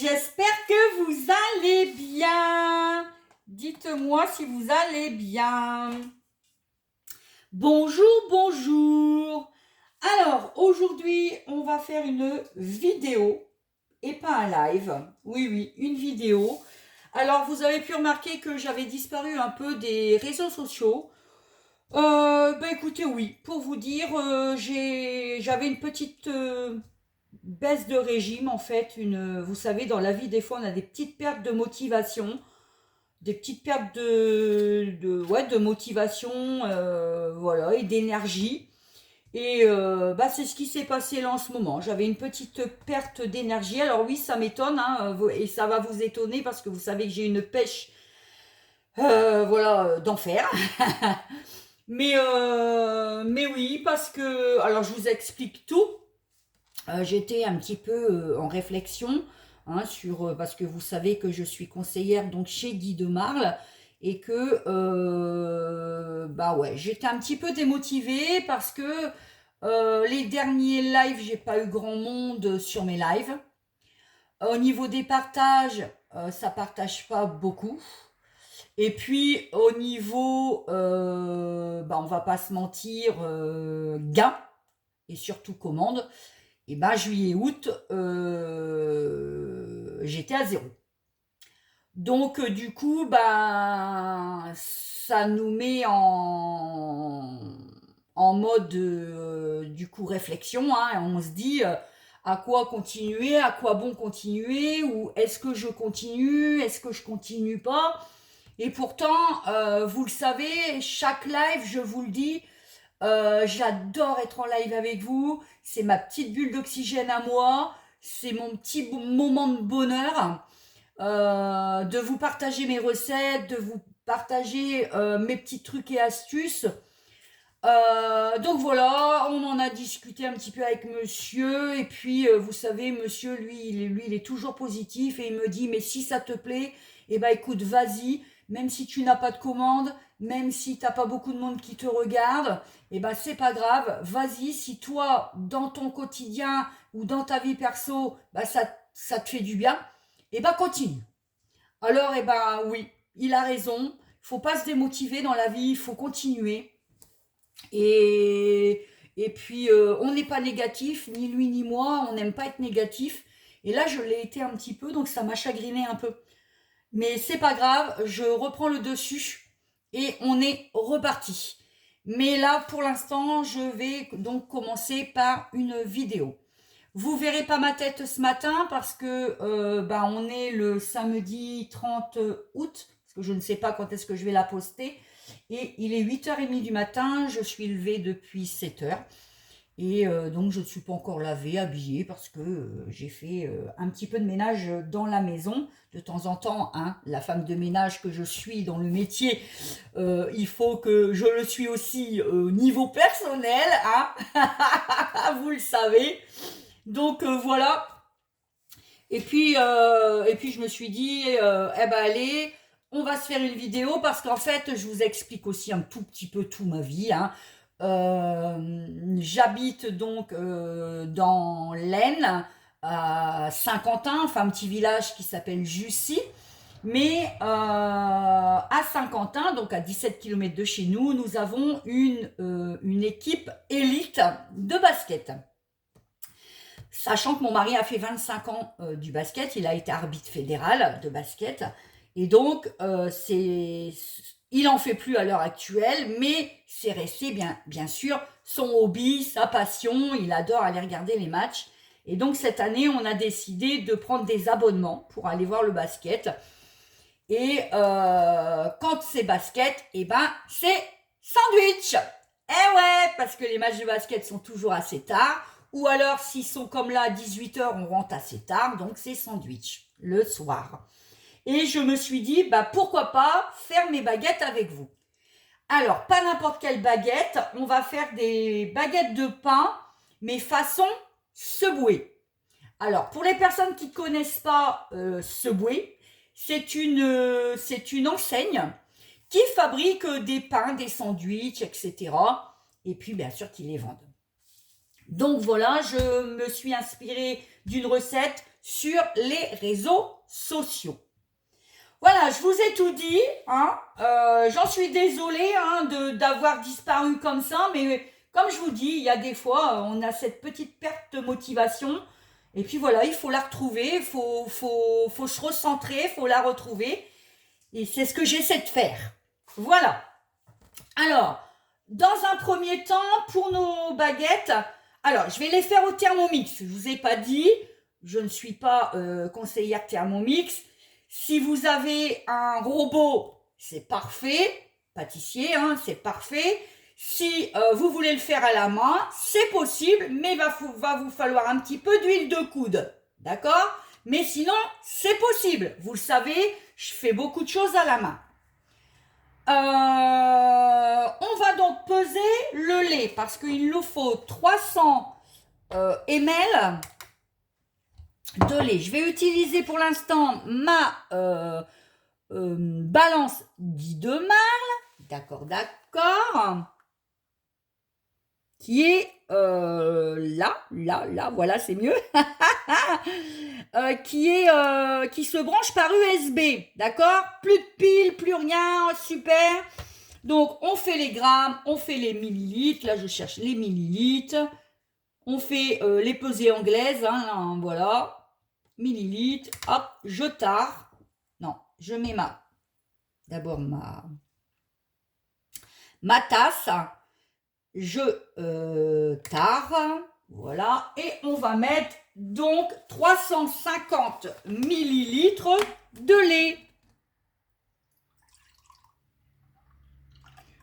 J'espère que vous allez bien. Dites-moi si vous allez bien. Bonjour, bonjour. Alors, aujourd'hui, on va faire une vidéo et pas un live. Oui, oui, une vidéo. Alors, vous avez pu remarquer que j'avais disparu un peu des réseaux sociaux. Écoutez, oui, pour vous dire, j'avais une petite baisse de régime en fait. Vous savez, dans la vie, des fois, on a des petites pertes de motivation, des petites pertes de motivation, voilà, et d'énergie. Et c'est ce qui s'est passé là en ce moment. J'avais une petite perte d'énergie. Alors oui, ça m'étonne, hein, et ça va vous étonner parce que vous savez que j'ai une pêche, voilà, d'enfer. Mais oui, parce que, alors je vous explique tout. J'étais un petit peu en réflexion, hein, parce que vous savez que je suis conseillère donc chez Guy de Marle et que ouais, j'étais un petit peu démotivée parce que les derniers lives, j'ai pas eu grand monde sur mes lives. Au niveau des partages, ça partage pas beaucoup. Et puis au niveau, on va pas se mentir, gain et surtout commande, et juillet, août, j'étais à zéro. Donc du coup, ça nous met en mode du coup réflexion, hein, et on se dit à quoi continuer, à quoi bon continuer, ou est-ce que je continue, est-ce que je continue pas. Et pourtant, vous le savez, chaque live, je vous le dis, j'adore être en live avec vous. C'est ma petite bulle d'oxygène à moi. C'est mon petit moment de bonheur. De vous partager mes recettes, de vous partager mes petits trucs et astuces. Donc voilà, on en a discuté un petit peu avec monsieur. Et puis, vous savez, monsieur, lui, il est toujours positif. Et il me dit, mais si ça te plaît, écoute, vas-y. Même si tu n'as pas de commande, même si tu n'as pas beaucoup de monde qui te regarde, c'est pas grave. Vas-y, si toi, dans ton quotidien ou dans ta vie perso, ça te fait du bien, continue. Alors, oui, il a raison. Il faut pas se démotiver dans la vie, il faut continuer. Et puis, on n'est pas négatif, ni lui ni moi, on n'aime pas être négatif. Et là, je l'ai été un petit peu, donc ça m'a chagriné un peu. Mais c'est pas grave, je reprends le dessus et on est reparti. Mais là, pour l'instant, je vais donc commencer par une vidéo. Vous verrez pas ma tête ce matin parce que on est le samedi 30 août, parce que je ne sais pas quand est-ce que je vais la poster. Et il est 8h30 du matin, je suis levée depuis 7h. Et donc je ne suis pas encore lavée, habillée, parce que j'ai fait un petit peu de ménage dans la maison. De temps en temps, hein, la femme de ménage que je suis dans le métier, il faut que je le suis aussi au niveau personnel, hein. Vous le savez. Donc voilà. Et puis je me suis dit, allez, on va se faire une vidéo parce qu'en fait, je vous explique aussi un tout petit peu tout ma vie, hein. J'habite donc dans l'Aisne, à Saint-Quentin, enfin un petit village qui s'appelle Jussy. Mais à Saint-Quentin, donc à 17 km de chez nous, nous avons une équipe élite de basket. Sachant que mon mari a fait 25 ans du basket, il a été arbitre fédéral de basket. Et donc, il en fait plus à l'heure actuelle, mais c'est resté bien sûr son hobby, sa passion. Il adore aller regarder les matchs. Et donc, cette année, on a décidé de prendre des abonnements pour aller voir le basket. Et quand c'est basket, c'est sandwich. Eh ouais, parce que les matchs de basket sont toujours assez tard. Ou alors, s'ils sont comme là à 18h, on rentre assez tard. Donc, c'est sandwich le soir. Et je me suis dit, pourquoi pas faire mes baguettes avec vous. Alors, pas n'importe quelle baguette. On va faire des baguettes de pain, mais façon Subway. Alors, pour les personnes qui ne connaissent pas Subway, c'est une enseigne qui fabrique des pains, des sandwichs, etc. Et puis, bien sûr, qui les vendent. Donc voilà, je me suis inspirée d'une recette sur les réseaux sociaux. Voilà, je vous ai tout dit, hein. J'en suis désolée hein, d'avoir disparu comme ça, mais comme je vous dis, il y a des fois, on a cette petite perte de motivation, et puis voilà, il faut la retrouver, il faut se recentrer, il faut la retrouver, et c'est ce que j'essaie de faire. Voilà. Alors, dans un premier temps, pour nos baguettes, alors je vais les faire au Thermomix. Je ne vous ai pas dit, je ne suis pas conseillère Thermomix. Si vous avez un robot, c'est parfait. Pâtissier, hein, c'est parfait. Si vous voulez le faire à la main, c'est possible, mais il va vous falloir un petit peu d'huile de coude. D'accord? Mais sinon, c'est possible. Vous le savez, je fais beaucoup de choses à la main. On va donc peser le lait parce qu'il nous faut 300 ml de lait. Je vais utiliser pour l'instant ma balance Guy de Marle, d'accord, qui est là, voilà, c'est mieux, qui se branche par USB, d'accord, plus de piles, plus rien, super. Donc on fait les grammes, on fait les millilitres, là je cherche les millilitres, on fait les pesées anglaises, hein, voilà. Millilitres, hop, je tare. Non, je mets d'abord ma tasse. Je tare, voilà. Et on va mettre donc 350 millilitres de lait.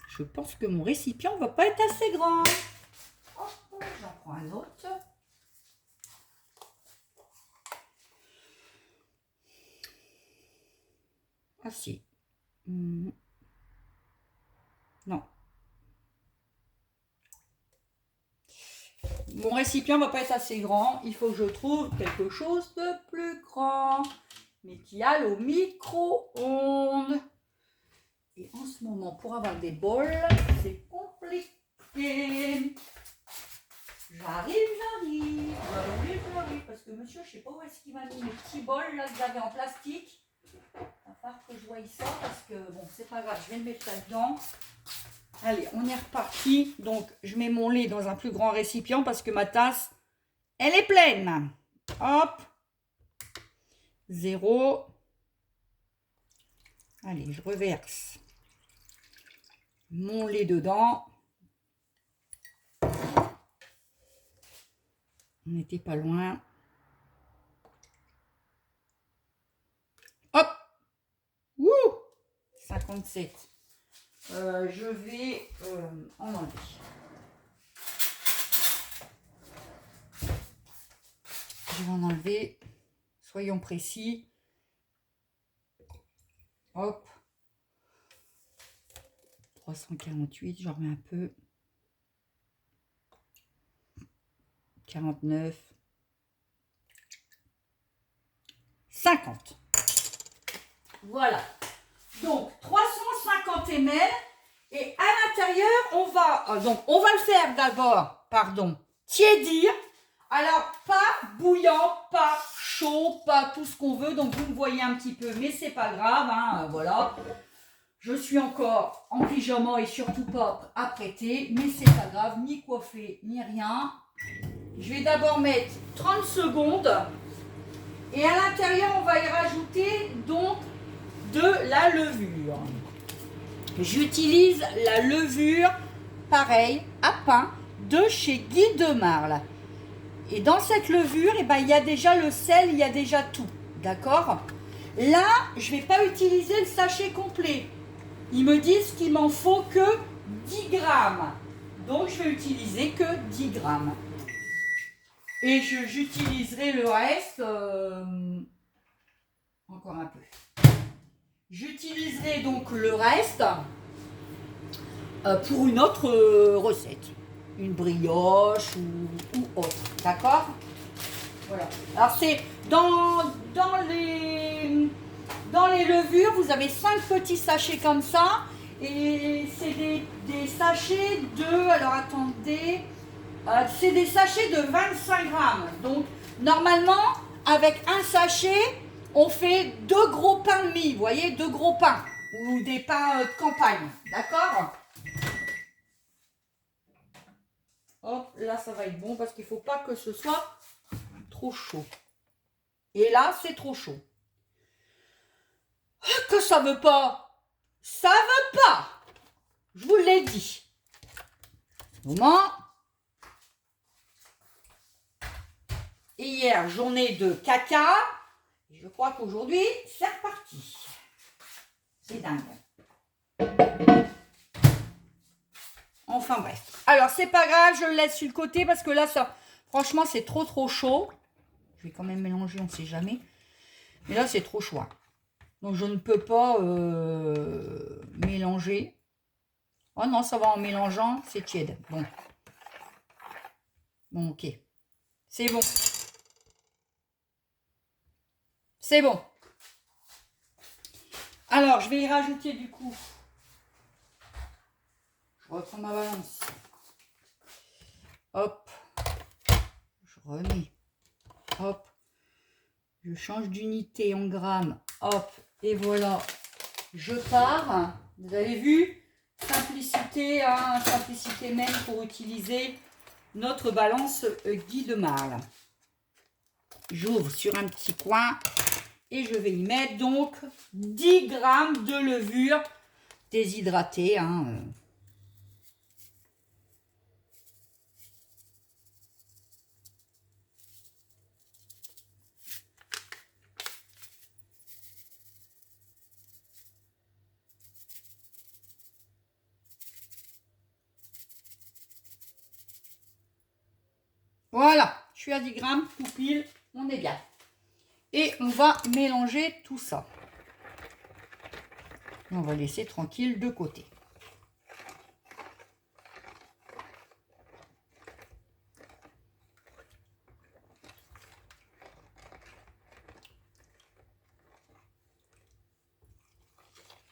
Je pense que mon récipient va pas être assez grand. Hop, j'en prends un autre. Ah si. Non. Mon récipient ne va pas être assez grand. Il faut que je trouve quelque chose de plus grand. Mais qui aille au micro-ondes. Et en ce moment, pour avoir des bols, c'est compliqué. J'arrive. Parce que monsieur, je ne sais pas où est-ce qu'il m'a mis mes petits bols là que j'avais en plastique. Il va falloir que je voie ça parce que bon, c'est pas grave, je vais le mettre là-dedans. Allez, on est reparti. Donc, je mets mon lait dans un plus grand récipient parce que ma tasse, elle est pleine. Hop. 0. Allez, je reverse mon lait dedans. On n'était pas loin. Hop. Wouh 57. Je vais en enlever. Je vais en enlever. Soyons précis. Hop. 348, j'en remets un peu. 49. 50. Voilà. Donc 350 ml et à l'intérieur on va le faire d'abord, tiédir. Alors pas bouillant, pas chaud, pas tout ce qu'on veut. Donc vous me voyez un petit peu, mais c'est pas grave, hein, voilà. Je suis encore en pyjama et surtout pas apprêtée, mais c'est pas grave, ni coiffée, ni rien. Je vais d'abord mettre 30 secondes et à l'intérieur on va y rajouter donc de la levure. J'utilise la levure, pareil, à pain de chez Guy de Marle. Et dans cette levure, il y a déjà le sel, il y a déjà tout. D'accord? Là, je ne vais pas utiliser le sachet complet. Ils me disent qu'il m'en faut que 10 grammes. Donc, je vais utiliser que 10 grammes. Et j'utiliserai le reste encore un peu. J'utiliserai donc le reste pour une autre recette. Une brioche ou autre. D'accord? Voilà. Alors c'est dans les levures, vous avez 5 petits sachets comme ça. Et c'est des sachets de... Alors attendez. C'est des sachets de 25 grammes. Donc normalement, avec un sachet, on fait 2 gros pains de mie, vous voyez, 2 gros pains, ou des pains de campagne, d'accord? Hop, là ça va être bon parce qu'il ne faut pas que ce soit trop chaud. Et là, c'est trop chaud. Que ça veut pas? Ça veut pas! Je vous l'ai dit. Moment. Et hier, journée de caca. Et je crois qu'aujourd'hui, c'est reparti. C'est dingue. Enfin bref. Alors, c'est pas grave, je le laisse sur le côté parce que là, ça, franchement, c'est trop chaud. Je vais quand même mélanger, on ne sait jamais. Mais là, c'est trop chaud. Donc, je ne peux pas mélanger. Oh non, ça va en mélangeant, c'est tiède. Bon. Bon, ok. C'est bon. C'est bon. Alors, je vais y rajouter du coup. Je reprends ma balance. Hop. Je remets. Hop. Je change d'unité en grammes. Hop. Et voilà. Je pars. Vous avez vu? Simplicité, hein, simplicité même pour utiliser notre balance Guy de Marle. J'ouvre sur un petit coin et je vais y mettre donc 10 grammes de levure déshydratée. Hein. Voilà, je suis à 10 grammes, tout pile, on est bien. Et on va mélanger tout ça. Et on va laisser tranquille de côté.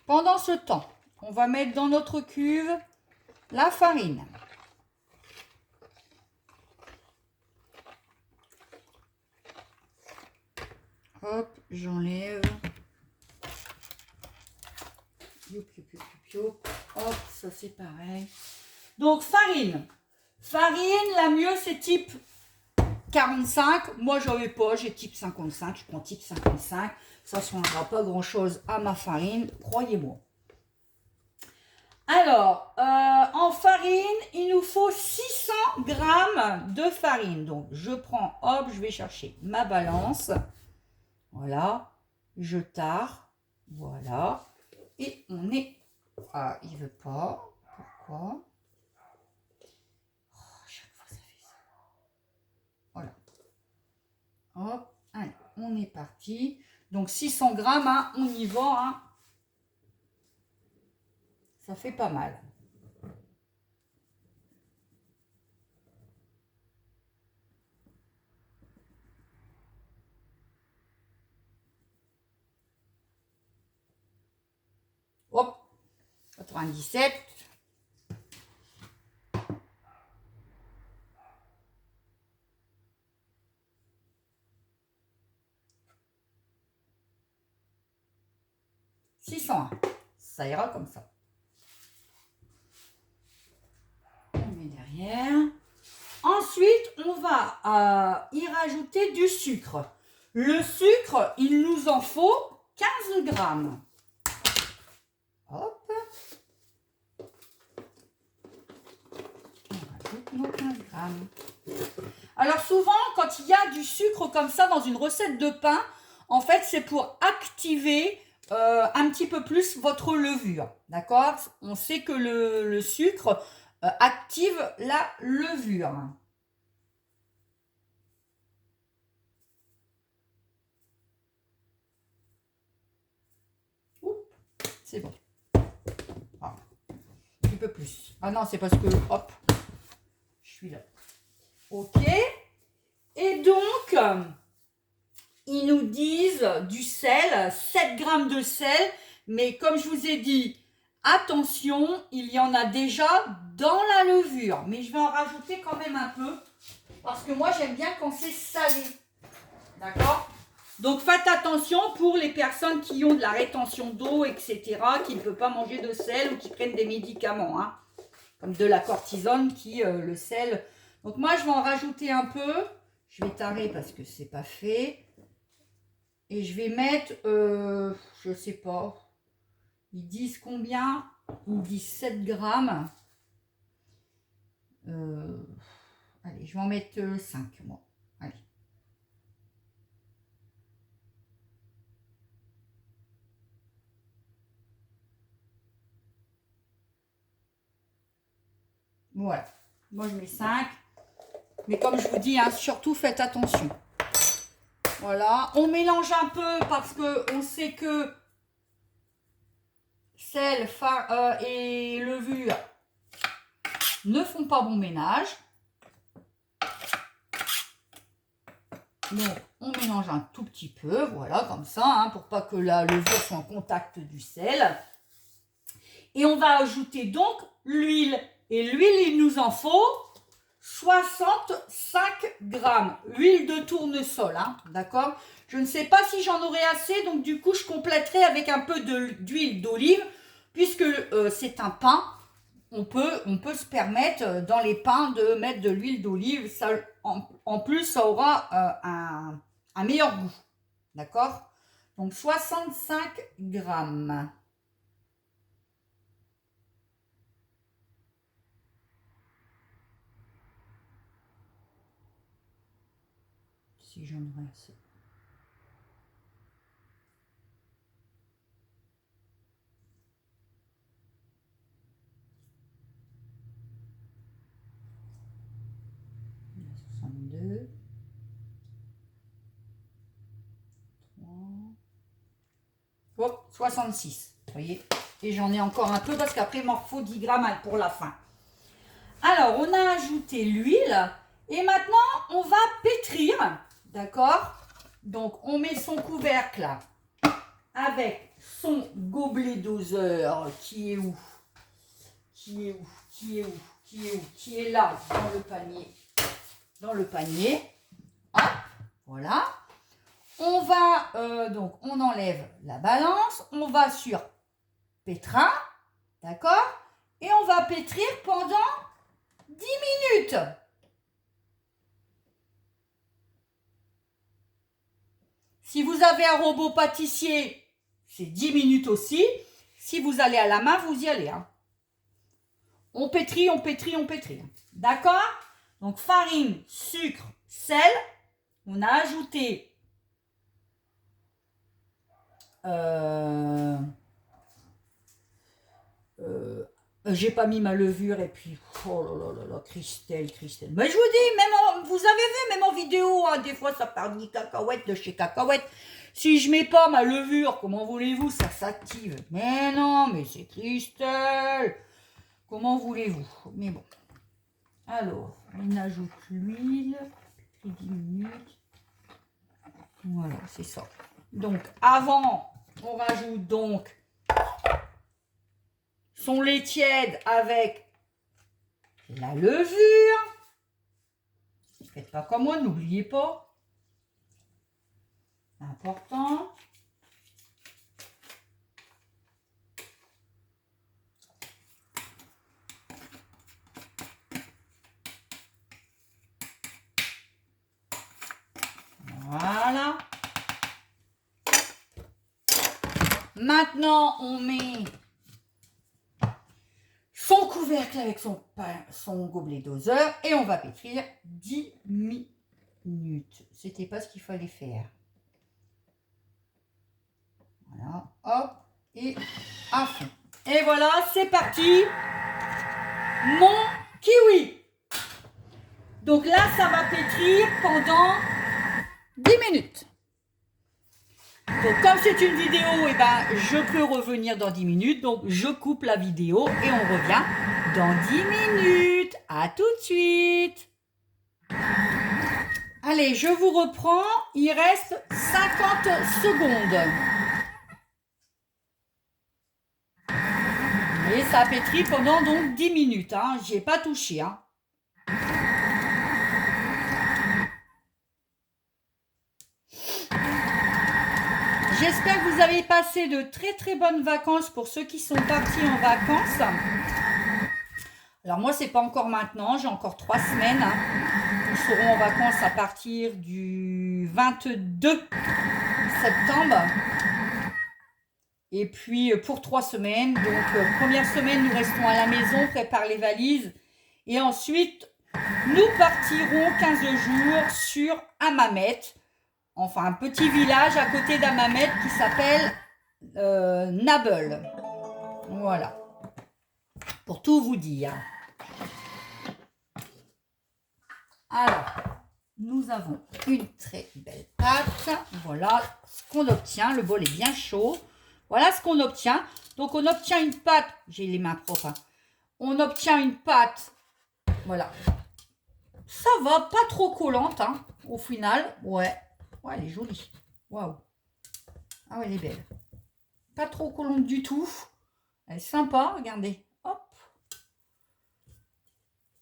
Pendant ce temps, on va mettre dans notre cuve la farine. Hop, j'enlève. Hop, ça c'est pareil. Donc farine. Farine, la mieux c'est type 45. Moi j'en ai pas, j'ai type 55. Je prends type 55. Ça ne changera pas grand chose à ma farine, croyez-moi. Alors, en farine, il nous faut 600 grammes de farine. Donc, je prends, hop, je vais chercher ma balance. Voilà, je tare. Voilà. Et on est... Ah, il veut pas. Pourquoi? Oh, chaque fois, ça fait ça. Voilà. Hop, allez, on est parti. Donc, 600 grammes, hein, on y va. Hein. Ça fait pas mal. Hop, 97. Ça ira comme ça. On met derrière. Ensuite, on va y rajouter du sucre. Le sucre, il nous en faut 15 grammes. Hop. On rajoute nos 15 grammes. Alors souvent, quand il y a du sucre comme ça dans une recette de pain, en fait, c'est pour activer un petit peu plus votre levure. D'accord? On sait que le sucre active la levure. C'est bon. Ah, un petit peu plus. Ah non, c'est parce que, hop, je suis là. Ok. Et donc, ils nous disent du sel, 7 grammes de sel. Mais comme je vous ai dit, attention, il y en a déjà dans la levure. Mais je vais en rajouter quand même un peu. Parce que moi, j'aime bien quand c'est salé. D'accord? Donc faites attention pour les personnes qui ont de la rétention d'eau, etc., qui ne peuvent pas manger de sel ou qui prennent des médicaments, hein, comme de la cortisone qui, le sel. Donc moi, je vais en rajouter un peu. Je vais tarer parce que c'est pas fait. Et je vais mettre, je sais pas, ils disent combien? Ils disent 7 grammes. Allez, je vais en mettre 5, moi. Allez. Voilà. Moi, je mets 5. Mais comme je vous dis, hein, surtout faites attention. Voilà. On mélange un peu parce qu'on sait que sel et levure ne font pas bon ménage. Donc, on mélange un tout petit peu, voilà, comme ça, hein, pour pas que la levure soit en contact du sel. Et on va ajouter donc l'huile. Et l'huile, il nous en faut 65 grammes. Huile de tournesol, hein, d'accord? Je ne sais pas si j'en aurai assez, donc du coup, je compléterai avec un peu d'huile d'olive, puisque c'est un pain. On peut se permettre dans les pains de mettre de l'huile d'olive. Ça, en plus, ça aura un meilleur goût. D'accord? Donc 65 grammes. Si j'en aurais assez. Oh, 66, vous voyez. Et j'en ai encore un peu parce qu'après, il m'en faut 10 grammes pour la fin. Alors, on a ajouté l'huile. Et maintenant, on va pétrir. D'accord? Donc, on met son couvercle avec son gobelet doseur qui est où? Qui est où? Qui est où? Qui est où? Qui est là dans le panier. Dans le panier. Hop, voilà. On va, donc, on enlève la balance, on va sur pétrin, d'accord? Et on va pétrir pendant 10 minutes. Si vous avez un robot pâtissier, c'est 10 minutes aussi. Si vous allez à la main, vous y allez. Hein. On pétrit, on pétrit, on pétrit. D'accord? Donc, farine, sucre, sel. On a ajouté j'ai pas mis ma levure et puis oh là là là, Christelle. Mais je vous dis, même vous avez vu, même en vidéo, hein, des fois ça part ni cacahuète de chez cacahuète. Si je mets pas ma levure, comment voulez-vous, ça s'active. Mais non, mais c'est Christelle. Comment voulez-vous? Mais bon. Alors, on ajoute l'huile. 10 minutes. Voilà, c'est ça. Donc, avant, on rajoute donc son lait tiède avec la levure. Faites pas comme moi, n'oubliez pas. Important. Voilà. Maintenant, on met son couvercle avec son gobelet doseur et on va pétrir 10 minutes. C'était pas ce qu'il fallait faire. Voilà, hop, et à fond. Et voilà, c'est parti. Mon kiwi. Donc là, ça va pétrir pendant 10 minutes. Donc comme c'est une vidéo, eh ben, je peux revenir dans 10 minutes. Donc je coupe la vidéo et on revient dans 10 minutes. À tout de suite. Allez, je vous reprends. Il reste 50 secondes. Et ça pétrit pendant donc 10 minutes. Hein. J'y ai pas touché. Hein. J'espère que vous avez passé de très très bonnes vacances pour ceux qui sont partis en vacances. Alors moi, c'est pas encore maintenant, j'ai encore 3 semaines. Nous serons en vacances à partir du 22 septembre. Et puis pour 3 semaines, donc première semaine, nous restons à la maison, prépare les valises. Et ensuite, nous partirons 15 jours sur Hammamet. Enfin, un petit village à côté d'Hammamet qui s'appelle Nabel. Voilà. Pour tout vous dire. Alors, nous avons une très belle pâte. Voilà ce qu'on obtient. Le bol est bien chaud. Voilà ce qu'on obtient. Donc, on obtient une pâte. J'ai les mains propres. Hein. On obtient une pâte. Voilà. Ça va, pas trop collante, hein, au final. Ouais. Ouais, elle est jolie. Waouh. Ah ouais, elle est belle. Pas trop collante du tout. Elle est sympa, regardez. Hop.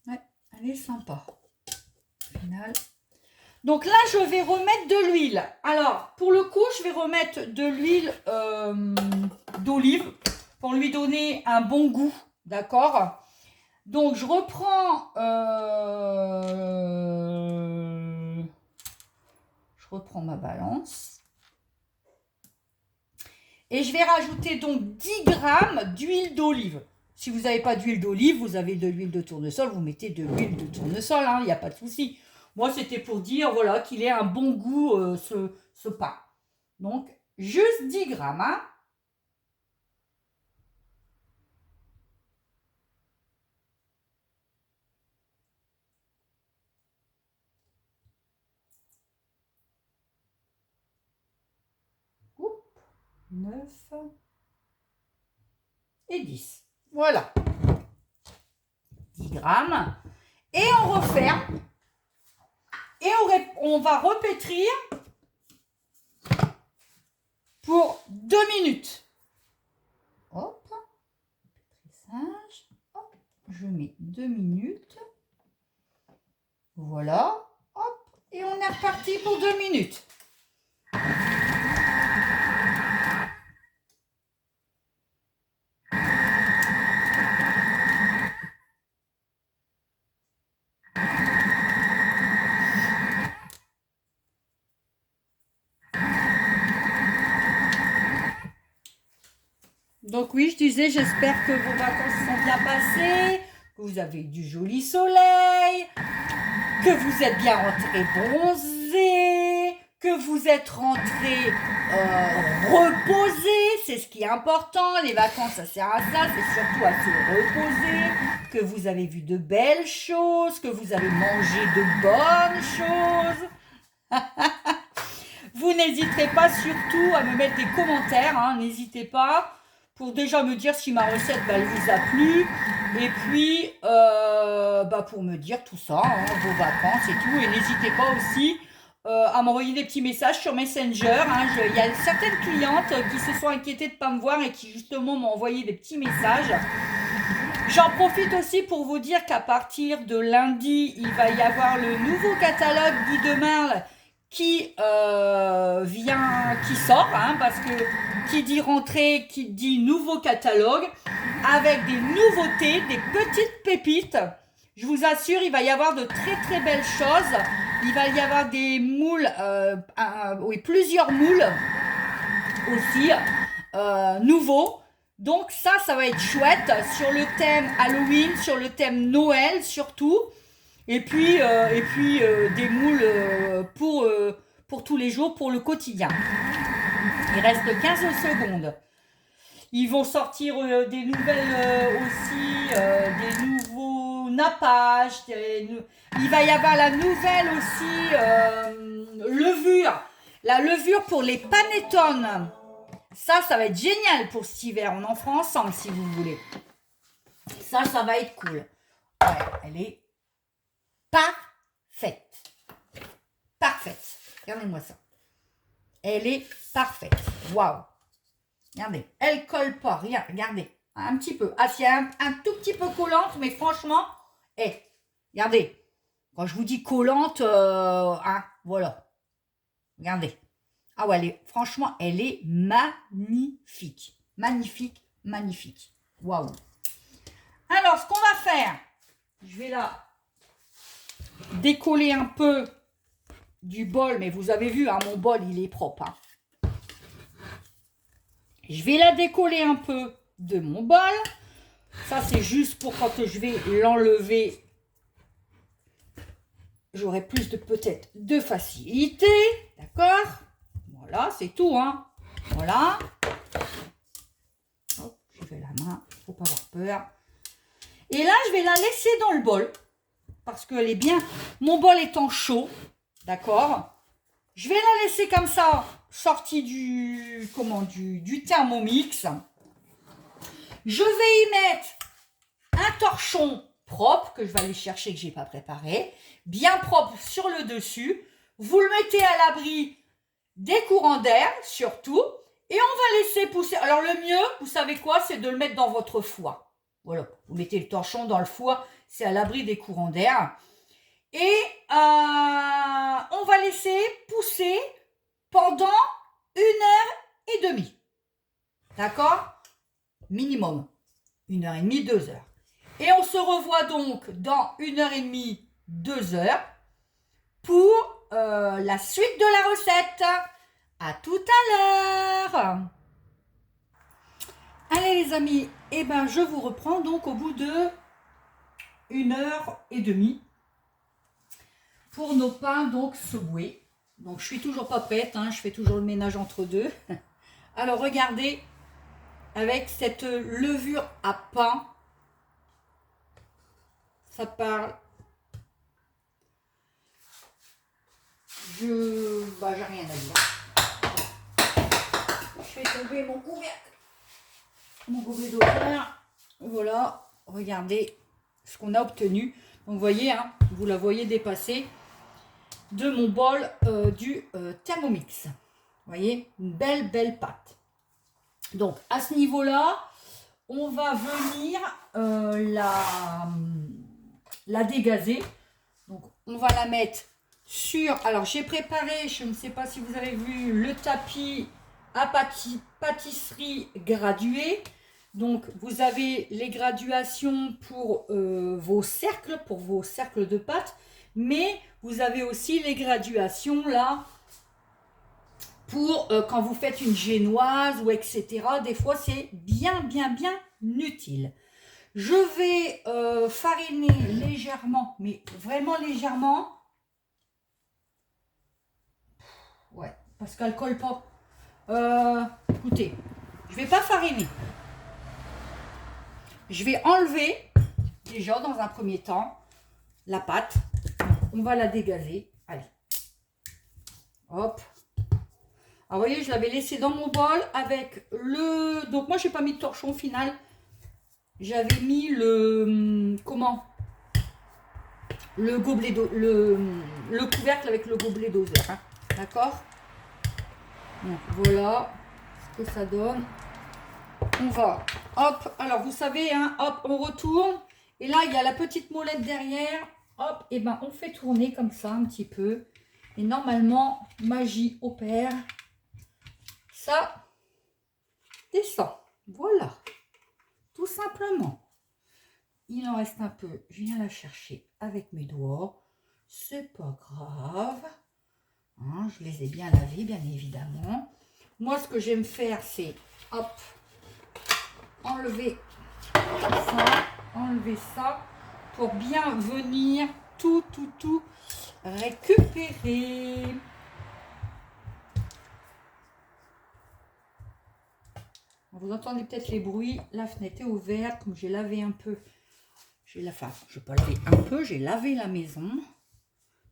Ouais, elle est sympa. Au final. Donc là, je vais remettre de l'huile. Alors, pour le coup, je vais remettre de l'huile d'olive pour lui donner un bon goût. D'accord ? Donc, je reprends ma balance. Et je vais rajouter donc 10 grammes d'huile d'olive. Si vous n'avez pas d'huile d'olive, vous avez de l'huile de tournesol, vous mettez de l'huile de tournesol, il n'y a pas de souci. Moi, c'était pour dire voilà, qu'il ait un bon goût, ce pain. Donc, juste 10 grammes. Hein. Oups, 9 et 10. Voilà. 10 grammes. Et on referme. Et on va repétrir pour 2 minutes. Hop. Pétrissage. Hop. Je mets 2 minutes. Voilà. Hop. Et on est reparti pour 2 minutes. Donc oui, je disais, j'espère que vos vacances sont bien passées, que vous avez eu du joli soleil, que vous êtes bien rentrés bronzés, que vous êtes rentrés reposés, c'est ce qui est important. Les vacances, ça sert à ça, c'est surtout à se reposer, que vous avez vu de belles choses, que vous avez mangé de bonnes choses. Vous n'hésiterez pas surtout à me mettre des commentaires, hein, n'hésitez pas, pour déjà me dire si ma recette elle vous a plu, et puis pour me dire tout ça, hein, vos vacances et tout, et n'hésitez pas aussi à m'envoyer des petits messages sur Messenger. Hein, il y a certaines clientes qui se sont inquiétées de ne pas me voir et qui justement m'ont envoyé des petits messages. J'en profite aussi pour vous dire qu'à partir de lundi, il va y avoir le nouveau catalogue Guy de Marle qui sort, hein, parce que qui dit rentrée, qui dit nouveau catalogue, avec des nouveautés, des petites pépites. Je vous assure, il va y avoir de très très belles choses. Il va y avoir des moules, plusieurs moules aussi nouveaux. Donc ça va être chouette sur le thème Halloween, sur le thème Noël surtout. Et puis des moules pour tous les jours, pour le quotidien. Il reste 15 secondes. Ils vont sortir des nouvelles aussi, des nouveaux nappages. Il va y avoir la nouvelle aussi levure. La levure pour les panettones. Ça va être génial pour cet hiver. On en fera ensemble si vous voulez. Ça va être cool. Ouais, elle est parfaite. Parfaite. Regardez-moi ça. Elle est parfaite. Waouh. Regardez. Elle colle pas. Rien. Regardez. Un petit peu. Ah, c'est un tout petit peu collante, mais franchement, regardez. Quand je vous dis collante, voilà. Regardez. Ah ouais, franchement, elle est magnifique. Magnifique, magnifique. Waouh. Alors, ce qu'on va faire, je vais la décoller un peu du bol, mais vous avez vu, hein, mon bol, il est propre. Hein. Je vais la décoller un peu de mon bol. Ça, c'est juste pour quand je vais l'enlever, j'aurai plus de peut-être de facilité. D'accord? Voilà, c'est tout. Hein. Voilà. Hop, je fais la main, faut pas avoir peur. Et là, je vais la laisser dans le bol. Parce qu'elle est bien. Mon bol étant chaud. D'accord? Je vais la laisser comme ça, sortie du Thermomix. Je vais y mettre un torchon propre que je vais aller chercher que j'ai pas préparé, bien propre sur le dessus. Vous le mettez à l'abri des courants d'air surtout et on va laisser pousser. Alors le mieux, vous savez quoi, c'est de le mettre dans votre foie. Voilà, vous mettez le torchon dans le foie, c'est à l'abri des courants d'air. Et on va laisser pousser pendant 1h30. D'accord? Minimum. 1h30, 2h. Et on se revoit donc dans 1h30, 2h pour la suite de la recette. À tout à l'heure. Allez les amis, eh ben, je vous reprends donc au bout de 1h30 pour nos pains donc secoués. Donc je suis toujours pas prête, hein, je fais toujours le ménage entre deux. Alors regardez, avec cette levure à pain, ça parle. J'ai rien à dire. Je fais tomber mon couvercle, mon gobelet d'hauteur. Voilà, regardez ce qu'on a obtenu. Donc vous voyez, hein, vous la voyez dépasser de mon bol du Thermomix. Vous voyez, une belle pâte. Donc à ce niveau-là, on va venir la dégazer. Donc on va la mettre sur... Alors j'ai préparé, je ne sais pas si vous avez vu, le tapis à pâtisserie graduée. Donc vous avez les graduations pour vos cercles de pâte. Mais vous avez aussi les graduations là pour quand vous faites une génoise ou etc. Des fois c'est bien utile. Je vais fariner légèrement, mais vraiment légèrement. Ouais, parce qu'elle colle pas. Écoutez, je vais pas fariner. Je vais enlever déjà dans un premier temps la pâte. On va la dégazer. Allez. Hop. Alors, vous voyez, je l'avais laissé dans mon bol avec le... Donc, moi, je n'ai pas mis de torchon final. J'avais mis le... Comment? Le gobelet d'eau... Le couvercle avec le gobelet doseur. Hein. D'accord? Donc, voilà ce que ça donne. On va... Hop. Alors, vous savez, hein, hop, on retourne. Et là, il y a la petite molette derrière. Hop, et ben on fait tourner comme ça un petit peu. Et normalement, magie opère. Ça descend. Voilà. Tout simplement. Il en reste un peu. Je viens la chercher avec mes doigts. C'est pas grave. Hein, je les ai bien lavés, bien évidemment. Moi, ce que j'aime faire, c'est hop, enlever ça. Enlever ça. Pour bien venir tout récupérer. Vous entendez peut-être les bruits. La fenêtre est ouverte. Comme j'ai lavé un peu. Je vais pas laver un peu. J'ai lavé la maison.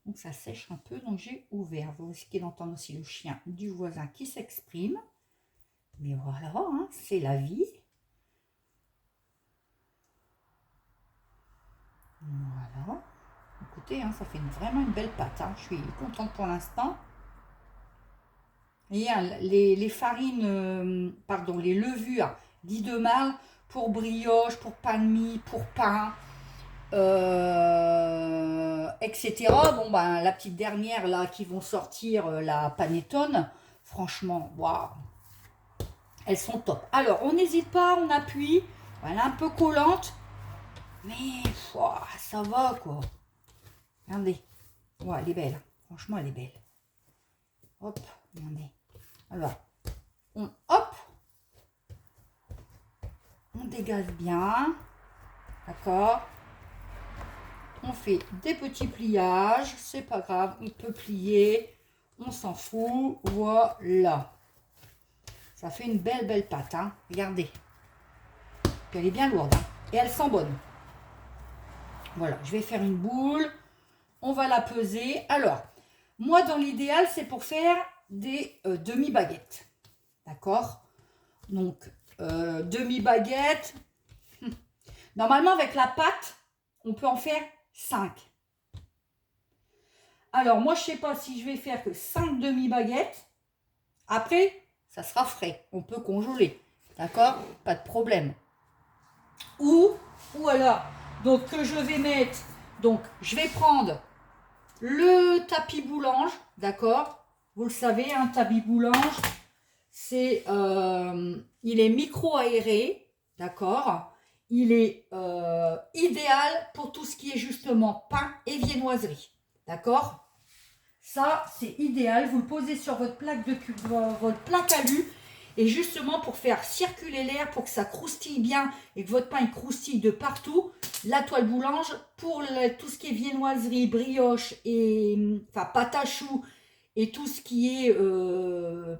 Donc ça sèche un peu. Donc j'ai ouvert. Vous risquez d'entendre aussi le chien du voisin qui s'exprime. Mais voilà, hein, c'est la vie. Voilà. Écoutez, hein, ça fait vraiment une belle pâte. Hein. Je suis contente pour l'instant. Et hein, les farines, pardon, les levures d'Idemar pour brioche, pour pain de mie, pour pain, etc. Bon, ben, la petite dernière là qui vont sortir, la panettone, Franchement, waouh. Elles sont top. Alors, on n'hésite pas, on appuie. Elle est un peu collante. Mais ouah, ça va, quoi. Regardez. Ouais, elle est belle. Franchement, elle est belle. Hop, regardez. Alors, hop. On dégaze bien. D'accord. On fait des petits pliages. C'est pas grave. On peut plier. On s'en fout. Voilà. Ça fait une belle pâte. Hein. Regardez. Puis elle est bien lourde. Hein. Et elle sent bonne. Voilà. Je vais faire une boule. On va la peser. Alors, moi, dans l'idéal, c'est pour faire des demi-baguettes. D'accord? Donc, demi-baguettes. Normalement, avec la pâte, on peut en faire 5. Alors, moi, je ne sais pas si je vais faire que 5 demi-baguettes. Après, ça sera frais. On peut congeler. D'accord? Pas de problème. Ou alors, donc, que je vais mettre... Donc, je vais prendre le tapis boulange. D'accord? Vous le savez, un tapis boulange, c'est... il est micro-aéré. D'accord? Il est idéal pour tout ce qui est justement pain et viennoiserie. D'accord? Ça, c'est idéal. Vous le posez sur votre votre plaque alu. Et justement, pour faire circuler l'air, pour que ça croustille bien et que votre pain il croustille de partout, la toile boulange, pour tout ce qui est viennoiserie, brioche et enfin pâte à choux et tout ce qui est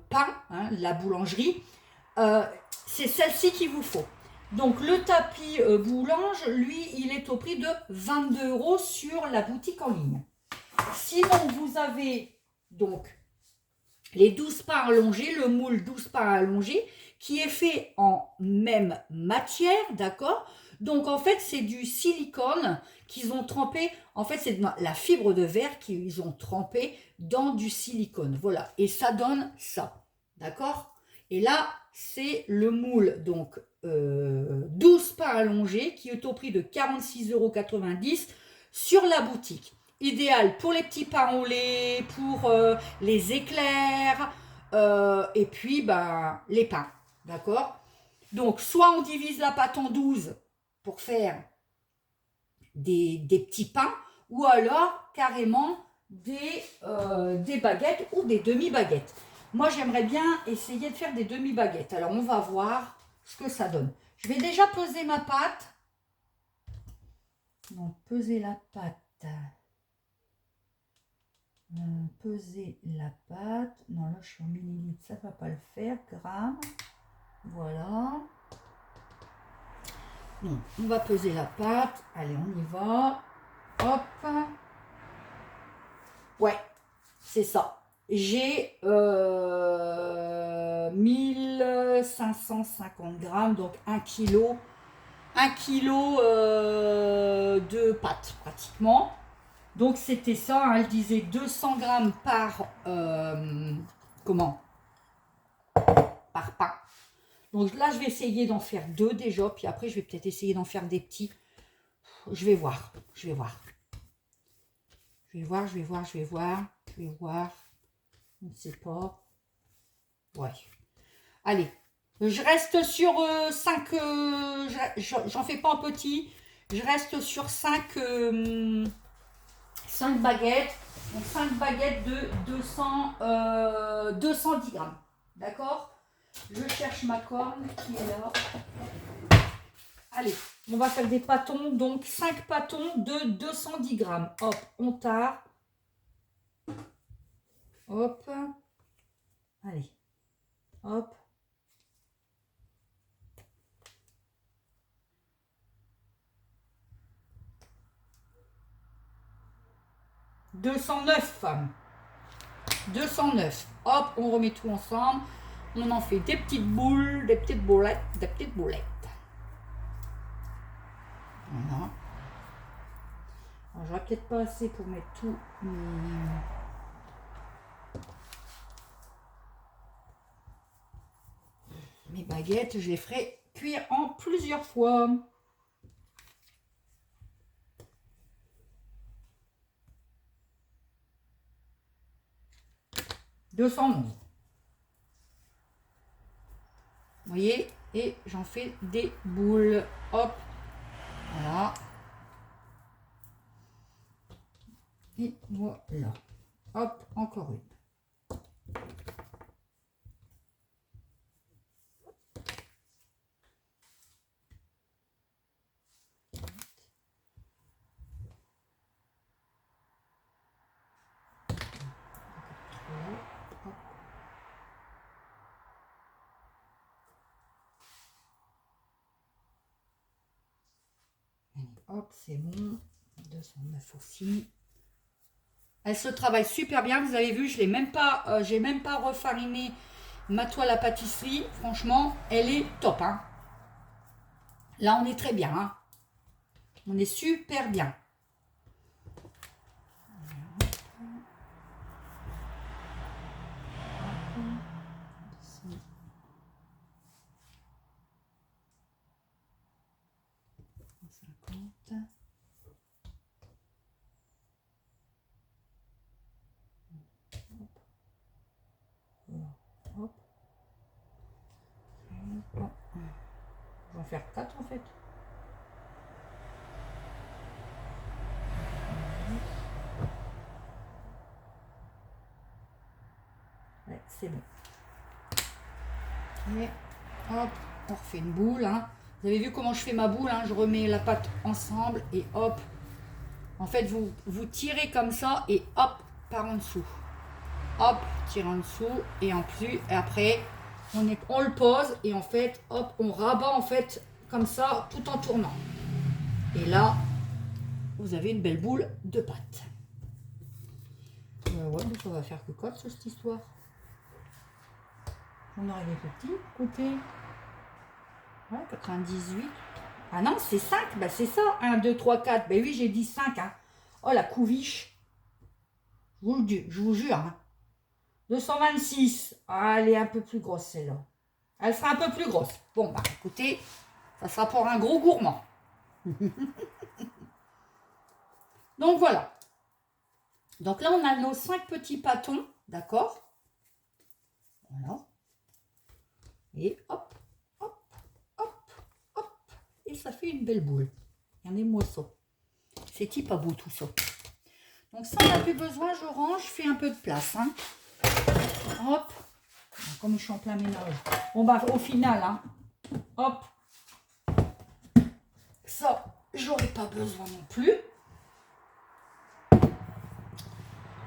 pain, hein, la boulangerie, c'est celle-ci qu'il vous faut. Donc le tapis boulange, lui, il est au prix de 22 € sur la boutique en ligne. Sinon, vous avez donc les 12 pains allongés, le moule 12 pains allongés, qui est fait en même matière, d'accord? Donc, en fait, c'est du silicone qu'ils ont trempé. En fait, c'est de la fibre de verre qu'ils ont trempé dans du silicone. Voilà. Et ça donne ça, d'accord? Et là, c'est le moule, donc 12 pains allongés, qui est au prix de 46,90 € sur la boutique. Idéal pour les petits pains au lait, pour les éclairs, et puis ben, les pains, d'accord? Donc, soit on divise la pâte en 12 pour faire des petits pains, ou alors carrément des baguettes ou des demi-baguettes. Moi, j'aimerais bien essayer de faire des demi-baguettes. Alors, on va voir ce que ça donne. Je vais déjà peser ma pâte. Donc, peser la pâte. Peser la pâte. Non, là, je suis en millilitres, ça ne va pas le faire. Grammes. Voilà. Donc, on va peser la pâte. Allez, on y va. Hop. Ouais, c'est ça. J'ai 1550 grammes, donc 1 kg. 1 kg de pâte, pratiquement. Donc, c'était ça. Hein, elle disait 200 grammes par... par pain. Donc là, je vais essayer d'en faire 2 déjà. Puis après, je vais peut-être essayer d'en faire des petits. Je vais voir. Je vais voir. Je vais voir. Je ne sais pas. Ouais. Allez. Je reste sur 5... j'en fais pas en petit. Je reste sur 5 baguettes. Donc 5 baguettes de 210 grammes. D'accord? Je cherche ma corne qui est là. Allez, on va faire des pâtons. Donc 5 pâtons de 210 grammes. Hop, on tare. Hop. Allez. Hop. « 209 femmes. 209. Hop, on remet tout ensemble. On en fait des petites boules, des petites boulettes, des petites boulettes. Voilà. Alors, j'aurais peut-être pas assez pour mettre tout mes baguettes. Je les ferai cuire en plusieurs fois. « 211. voyez, et j'en fais des boules. Hop, voilà. Et voilà. Hop, encore une. Hop, c'est bon. 209 aussi. Elle se travaille super bien. Vous avez vu, je l'ai même pas, j'ai même pas refariné ma toile à pâtisserie. Franchement, elle est top. Hein. Là, on est très bien. Hein. On est super bien. Hop. Hop. Je vais en faire 4 en fait. Ouais, c'est bon. Et hop, on refait une boule. Hein. Vous avez vu comment je fais ma boule, hein. Je remets la pâte ensemble et hop. En fait, vous tirez comme ça et hop, par en dessous. Hop, tire en dessous et en plus, et après, on le pose et en fait, hop, on rabat en fait comme ça tout en tournant. Et là, vous avez une belle boule de pâte. Ouais, mais ça va faire que 4 sur cette histoire. On aurait des petits côté. Ouais, 98. Ah non, c'est 5. Bah c'est ça. 1, 2, 3, 4. Ben oui, j'ai dit 5. Hein. Oh, la couviche. Je vous jure. Hein. 226. Ah, elle est un peu plus grosse, celle-là. Elle sera un peu plus grosse. Bon, bah écoutez, ça sera pour un gros gourmand. Donc voilà. Donc là, on a nos 5 petits pâtons. D'accord? Voilà. Et hop, hop, hop, hop. Et ça fait une belle boule. Regardez-moi ça. C'est qui pas beau tout ça. Donc ça, on n'a plus besoin. Je range, je fais un peu de place. Hein. Hop. Comme je suis en plein ménage. Bon, bah au final, hein, hop. Ça, j'aurais pas besoin non plus.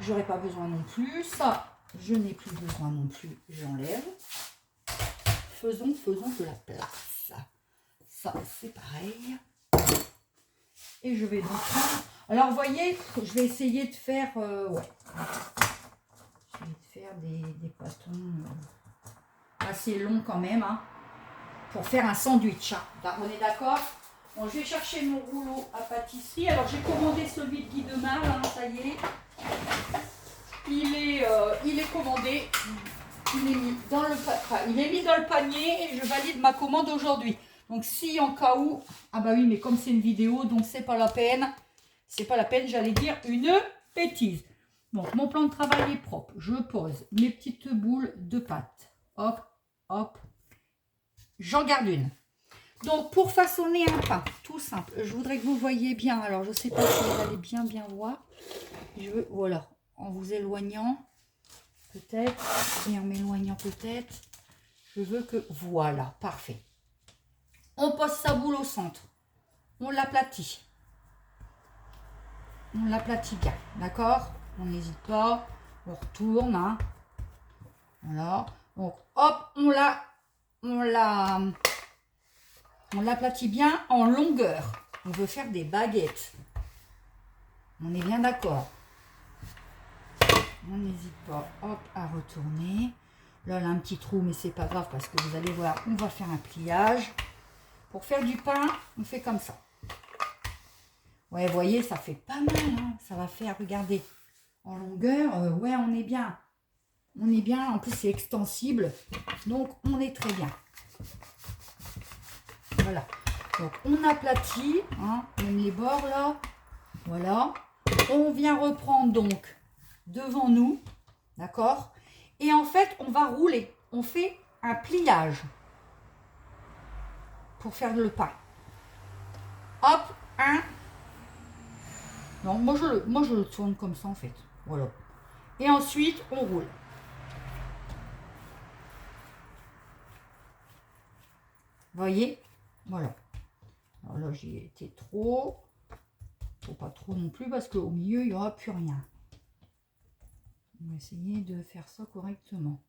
J'aurais pas besoin non plus. Ça, je n'ai plus besoin non plus. J'enlève. Faisons de la place. Ça, c'est pareil. Et je vais donc prendre... Alors, vous voyez, je vais essayer de faire... ouais. Je vais faire des pâtons assez longs quand même. Hein, pour faire un sandwich. Hein. Là, on est d'accord? Bon, je vais chercher mon rouleau à pâtisserie. Alors, j'ai commandé celui de Guy Demar. Hein, ça y est. Il est commandé. Il est mis dans le panier et je valide ma commande aujourd'hui. Donc si en cas où, ah bah oui, mais comme c'est une vidéo, donc c'est pas la peine, j'allais dire une bêtise. Donc mon plan de travail est propre. Je pose mes petites boules de pâte. Hop, hop. J'en garde une. Donc pour façonner un pain, tout simple, je voudrais que vous voyez bien. Alors je sais pas si vous allez bien voir. Voilà, en vous éloignant. Peut-être, et en m'éloignant peut-être, je veux que, voilà, parfait. On pose sa boule au centre, on l'aplatit. On l'aplatit bien, d'accord? On n'hésite pas, on retourne, hein. Voilà, donc hop, on l'aplatit bien en longueur. On veut faire des baguettes. On est bien d'accord. On n'hésite pas, hop, à retourner. Là, elle a un petit trou, mais c'est pas grave parce que vous allez voir, on va faire un pliage. Pour faire du pain, on fait comme ça. Ouais, vous voyez, ça fait pas mal. Hein. Ça va faire, regardez, en longueur. Ouais, on est bien. On est bien. En plus, c'est extensible. Donc, on est très bien. Voilà. Donc, on aplatit. Hein, même les bords, là. Voilà. On vient reprendre, donc, devant nous. D'accord? Et en fait, on va rouler. On fait un pliage. pour faire le pain. Hop, un. Non, moi je le tourne comme ça en fait. Voilà. Et ensuite, on roule. Voyez? Voilà. Alors là, j'y ai été trop. Faut pas trop non plus parce qu'au milieu, il n'y aura plus rien. On va essayer de faire ça correctement.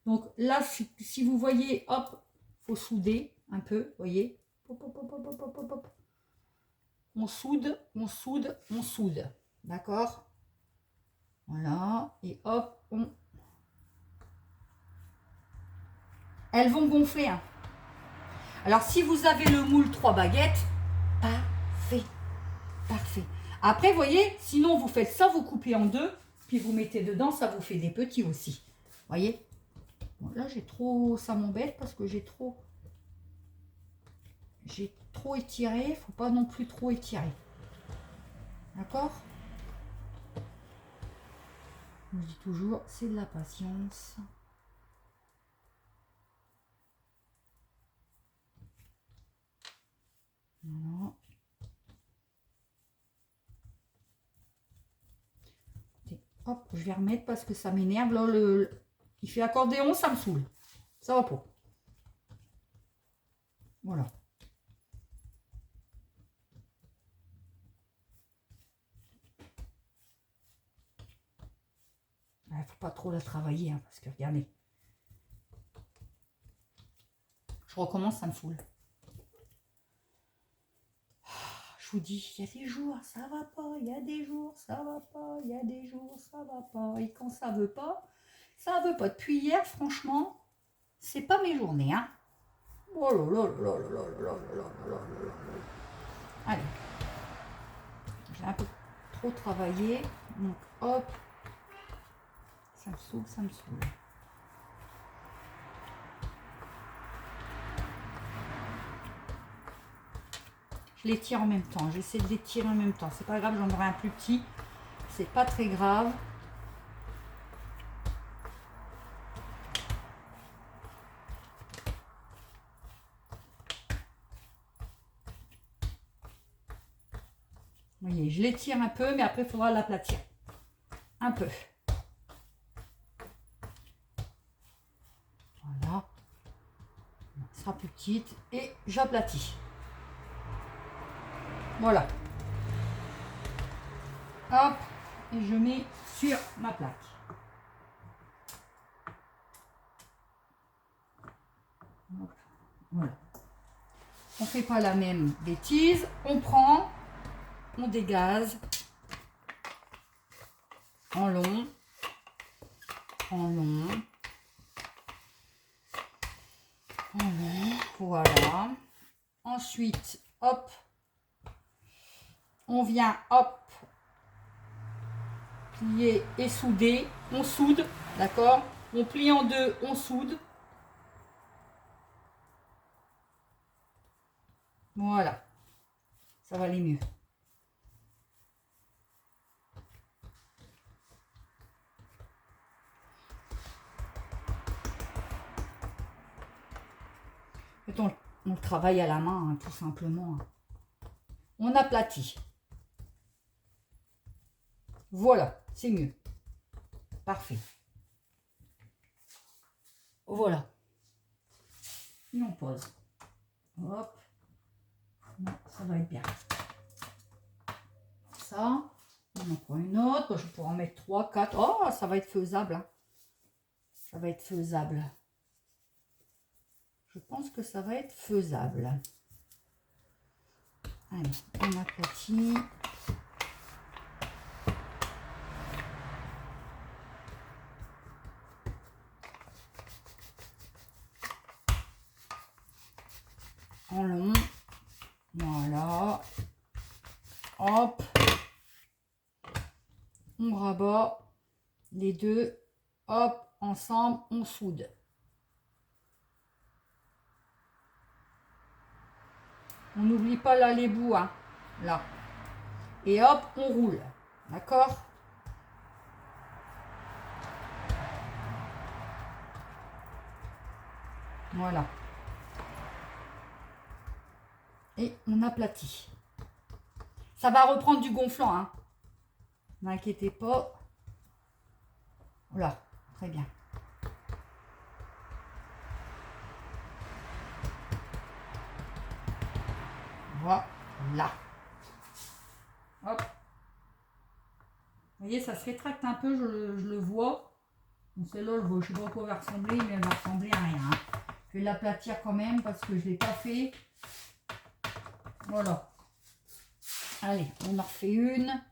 Donc là, si vous voyez, hop, faut souder un peu, voyez? Hop, hop, hop, hop, hop, hop, hop. On soude, on soude, on soude. D'accord? Voilà. Et hop, on... Elles vont gonfler, hein. Alors, si vous avez le moule 3 baguettes, parfait. Parfait. Après, vous voyez, sinon vous faites ça, vous coupez en deux, puis vous mettez dedans, ça vous fait des petits aussi. Voyez? Bon, là, j'ai trop... Ça m'embête parce que j'ai trop étiré. Faut pas non plus trop étirer. D'accord? Je dis toujours, c'est de la patience. Voilà. Et hop, je vais remettre parce que ça m'énerve. Là, il fait accordéon, ça me saoule. Ça va pas. Voilà. Il ne faut pas trop la travailler, hein, parce que regardez. Je recommence, ça me saoule. Je vous dis, il y a des jours, ça va pas, il y a des jours, ça va pas, il y a des jours, ça va pas. Et quand ça veut pas, ça veut pas. Depuis hier, franchement, c'est pas mes journées, hein. Oh là là là là là là là là là là là. Allez. J'ai un peu trop travaillé. Donc hop. Ça me saoule, ça me saoule. Je les tire en même temps. J'essaie de les tirer en même temps. C'est pas grave, j'en aurai un plus petit. C'est pas très grave. Vous voyez, je les tire un peu, mais après, il faudra l'aplatir. Un peu. Voilà. Elle sera plus petite. Et j'aplatis. Voilà. Hop. Et je mets sur ma plaque. Hop. Voilà. On ne fait pas la même bêtise. On prend, on dégaze en long, en long, en long. Voilà. Ensuite, hop, on vient, hop, plier et souder. On soude, d'accord? On plie en deux, on soude. Voilà. Ça va aller mieux. On travaille à la main, hein, tout simplement. On aplatit. Voilà, c'est mieux. Parfait. Voilà. Et on pose. Hop. Non, ça va être bien. Ça. On en prend une autre. Je pourrais en mettre 3, 4. Oh, ça va être faisable. Hein. Ça va être faisable. Je pense que ça va être faisable. Allez, on aplatit. En long. Voilà. Hop. On rabat les deux. Hop, ensemble, on soude. On n'oublie pas là les bouts, hein, là. Et hop, on roule. D'accord? Voilà. et on aplatit. Ça va reprendre du gonflant, hein. N'inquiétez pas. Voilà, très bien. Voilà. Hop. Vous voyez, ça se rétracte un peu, je le vois. Celle-là, je ne sais pas à quoi elle va ressembler, mais elle va ressembler à rien. Je vais l'aplatir quand même parce que je ne l'ai pas fait. Voilà. Allez, on en refait une.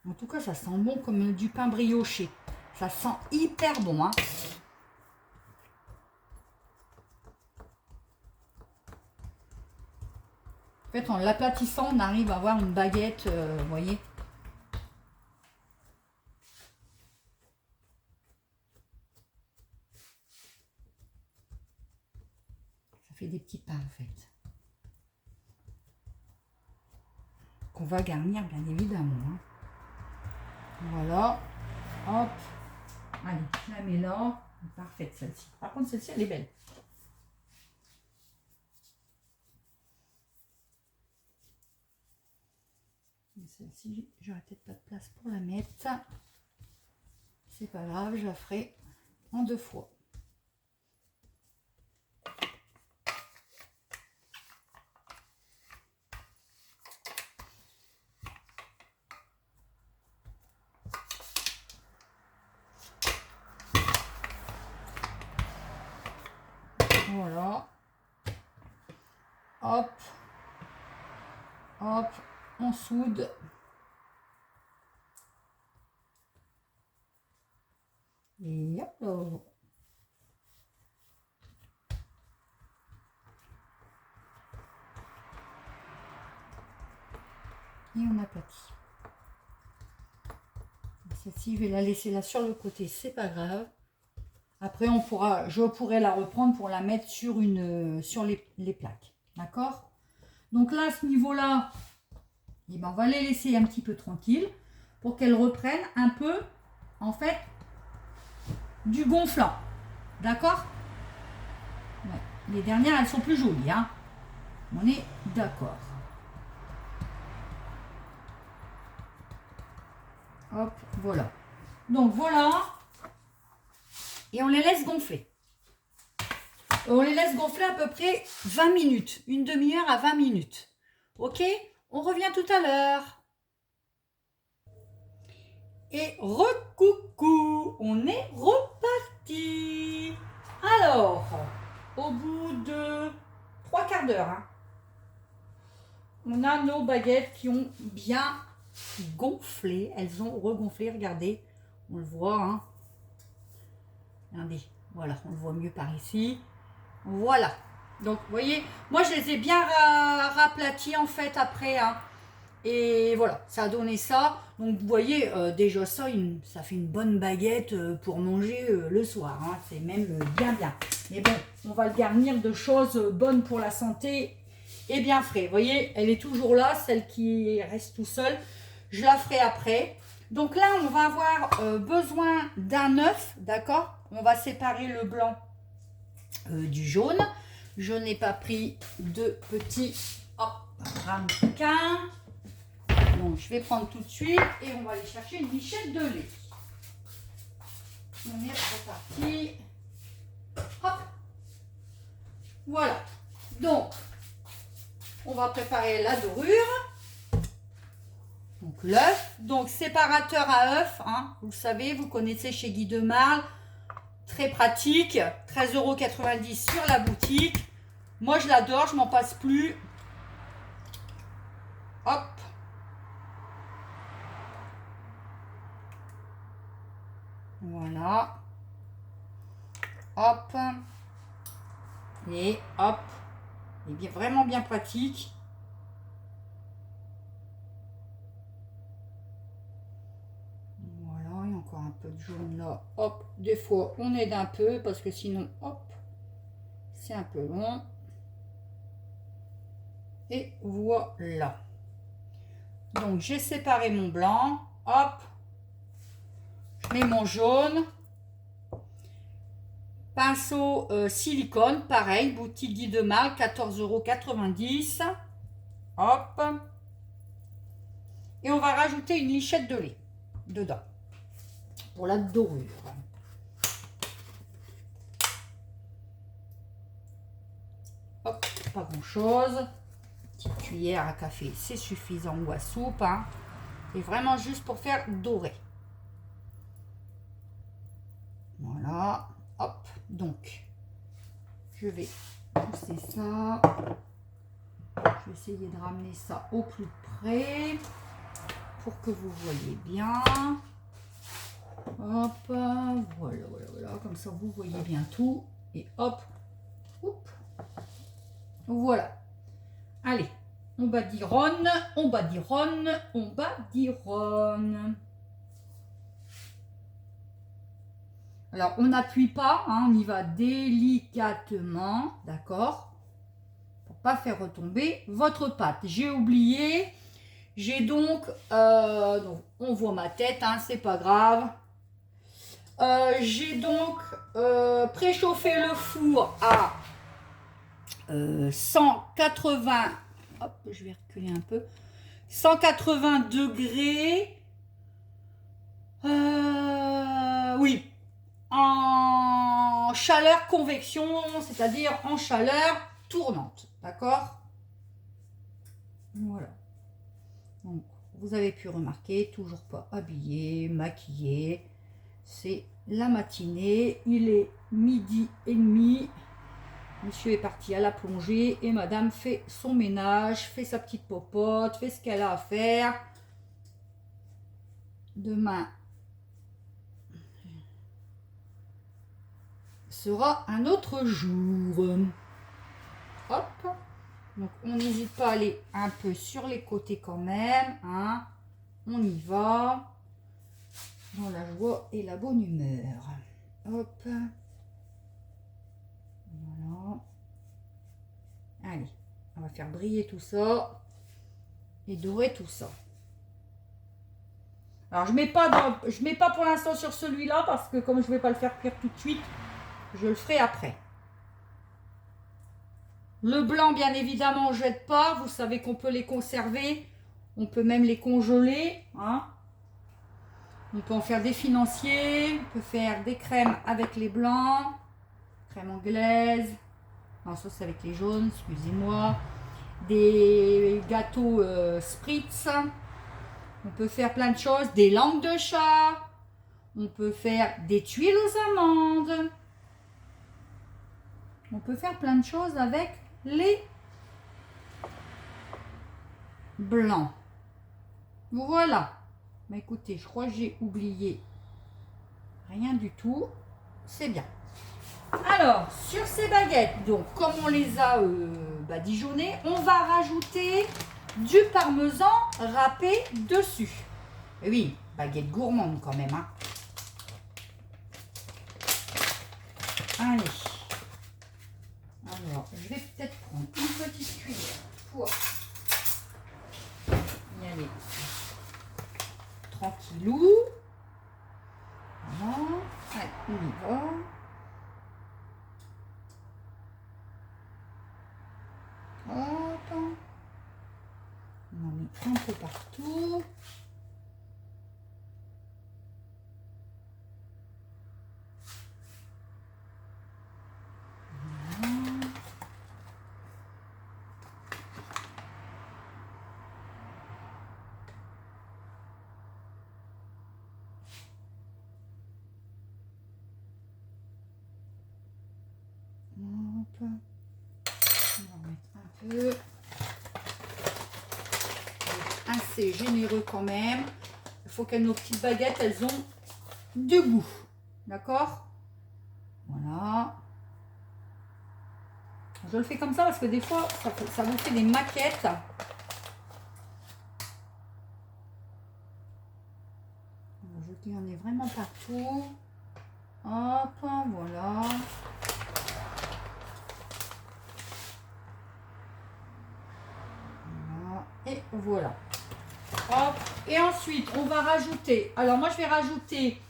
En tout cas, ça sent bon comme du pain brioché. Ça sent hyper bon, hein. En fait, en l'aplatissant, on arrive à avoir une baguette, vous voyez. Ça fait des petits pains, en fait. Qu'on va garnir, bien évidemment, hein. Voilà. Hop. Allez, je la mets là. Parfaite, celle-ci. Par contre, celle-ci, elle est belle. Celle-ci, j'aurais peut-être pas de place pour la mettre. C'est pas grave, je la ferai en 2 fois. Voilà. Hop. Hop. On soude. Et hop là. Et on aplatit. Celle-ci, je vais la laisser là sur le côté, c'est pas grave. Après, je pourrais la reprendre pour la mettre sur les plaques. D'accord? Donc là, à ce niveau-là, eh ben, on va les laisser un petit peu tranquilles pour qu'elles reprennent un peu, en fait, du gonflant. D'accord? Ouais. Les dernières, elles sont plus jolies, hein. On est d'accord. Hop, voilà. Donc voilà. Et on les laisse gonfler. On les laisse gonfler à peu près 20 minutes. Une demi-heure à 20 minutes. Ok? On revient tout à l'heure. Et recoucou, on est reparti. Alors, au bout de 3/4 d'heure, hein, on a nos baguettes qui ont bien gonflé. Elles ont regonflé, regardez. On le voit, hein. Regardez, voilà, on le voit mieux par ici. Voilà. Donc, vous voyez, moi, je les ai bien raplatis, en fait, après, hein. Et voilà, ça a donné ça. Donc, vous voyez, déjà, ça fait une bonne baguette pour manger le soir, hein. C'est même bien, bien. Mais bon, on va le garnir de choses bonnes pour la santé et bien frais. Vous voyez, elle est toujours là, celle qui reste tout seule. Je la ferai après. Donc là, on va avoir besoin d'un œuf, d'accord? On va séparer le blanc du jaune. Je n'ai pas pris de petits ramequins. Donc, je vais prendre tout de suite et on va aller chercher une michette de lait. On est reparti. Hop. Voilà. Donc, on va préparer la dorure. Donc, l'œuf. Donc, séparateur à œuf. Hein, vous le savez, vous connaissez chez Guy de Marle. Très pratique. 13,90 € sur la boutique. Moi, je l'adore. Je m'en passe plus. Hop. Voilà. Hop. Et hop. Et bien, vraiment bien pratique. Voilà, et encore un peu peu de jaune là. Hop, des fois on aide un peu parce que sinon, hop, c'est un peu long. Et voilà. Donc j'ai séparé mon blanc. Hop, je mets mon jaune. Pinceau silicone, pareil, boutique Guy de Mal, 14,90 €. Hop. Et on va rajouter une lichette de lait dedans pour la dorure. Hop, pas grand chose. Petite cuillère à café, c'est suffisant, ou à soupe. Hein. Et vraiment juste pour faire dorer. Voilà. Hop. Donc, je vais pousser ça. Je vais essayer de ramener ça au plus près pour que vous voyez bien. Hop. Voilà, voilà, voilà. Comme ça, vous voyez bien tout. Et hop. Hop. Voilà. Allez. On badigeonne, on badigeonne, on badigeonne. Alors, on n'appuie pas, hein, on y va délicatement, d'accord? Pour pas faire retomber votre pâte. J'ai oublié, j'ai donc on voit ma tête, hein, c'est pas grave. J'ai donc préchauffé le four à 180, hop, je vais reculer un peu, 180 degrés, oui, en chaleur convection, c'est-à-dire en chaleur tournante, d'accord? Voilà. Donc, vous avez pu remarquer, toujours pas habillé, maquillé, c'est la matinée, il est 12h30. Monsieur est parti à la plongée et madame fait son ménage, fait sa petite popote, fait ce qu'elle a à faire. Demain sera un autre jour. Hop. Donc on n'hésite pas à aller un peu sur les côtés quand même. Hein. On y va. Dans la joie et la bonne humeur. Hop. Voilà. Allez, on va faire briller tout ça et dorer tout ça. Alors je mets pas pour l'instant sur celui-là parce que comme je ne vais pas le faire cuire tout de suite, je le ferai après. Le blanc, bien évidemment, on ne jette pas. Vous savez qu'on peut les conserver. On peut même les congeler. Hein. On peut en faire des financiers. On peut faire des crèmes avec les blancs. Crème anglaise. Non, ça c'est avec les jaunes, excusez-moi. Des gâteaux spritz. On peut faire plein de choses. Des langues de chat. On peut faire des tuiles aux amandes. On peut faire plein de choses avec les blancs. Voilà. Mais écoutez, je crois que j'ai oublié rien du tout. C'est bien. Alors, sur ces baguettes, donc comme on les a badigeonnées, on va rajouter du parmesan râpé dessus. Et oui, baguette gourmande quand même. Hein. Allez. Alors, je vais peut-être prendre une petite cuillère pour y aller tranquillou. Voilà. Allez, on y va. Hop. On en met un peu partout. Hop. On va en mettre un peu. Assez généreux quand même. Il faut que nos petites baguettes, elles ont du goût. D'accord? Voilà. Je le fais comme ça parce que des fois, ça vous fait des maquettes. Je en ai vraiment partout. Hop, voilà. Voilà. Et voilà. Hop. Et ensuite, on va rajouter. Alors, moi, je vais rajouter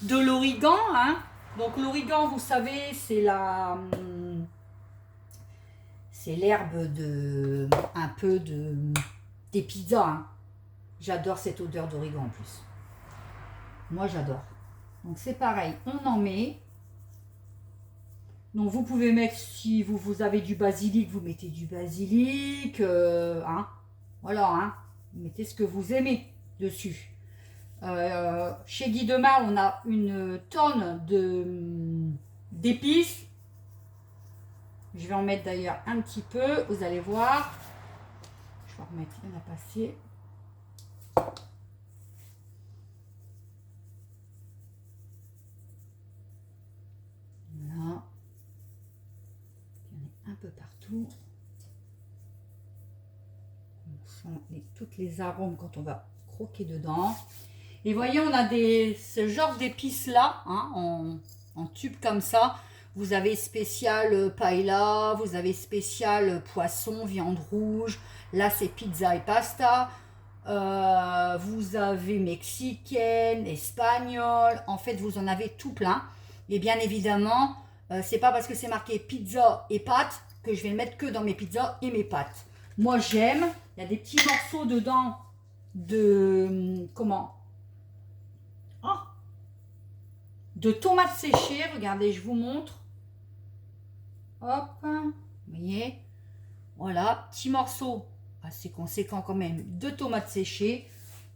de l'origan. Hein. Donc, l'origan, vous savez, c'est la... C'est l'herbe de... Un peu de... Des pizzas. Hein. J'adore cette odeur d'origan en plus. Moi, j'adore. Donc, c'est pareil. On en met. Donc, vous pouvez mettre, si vous avez du basilic, vous mettez du basilic. Hein. Voilà, hein. Vous mettez ce que vous aimez dessus. Chez Guy Demar, on a une tonne d'épices. Je vais en mettre d'ailleurs un petit peu. Vous allez voir. Je vais remettre, il y en a passé. Voilà. Il y en a un peu partout. On sent toutes les arômes quand on va croquer dedans. Et voyez, on a ce genre d'épices là, hein, en tube comme ça. Vous avez spécial paella, vous avez spécial poisson, viande rouge. Là, c'est pizza et pasta. Vous avez mexicaine, espagnole. En fait, vous en avez tout plein. Et bien évidemment, c'est pas parce que c'est marqué pizza et pâtes que je vais le mettre que dans mes pizzas et mes pâtes. Moi, j'aime. Il y a des petits morceaux dedans de... Comment? Oh, de tomates séchées. Regardez, je vous montre. Hop. Vous voyez? Voilà. Petit morceau assez conséquent quand même de tomates séchées.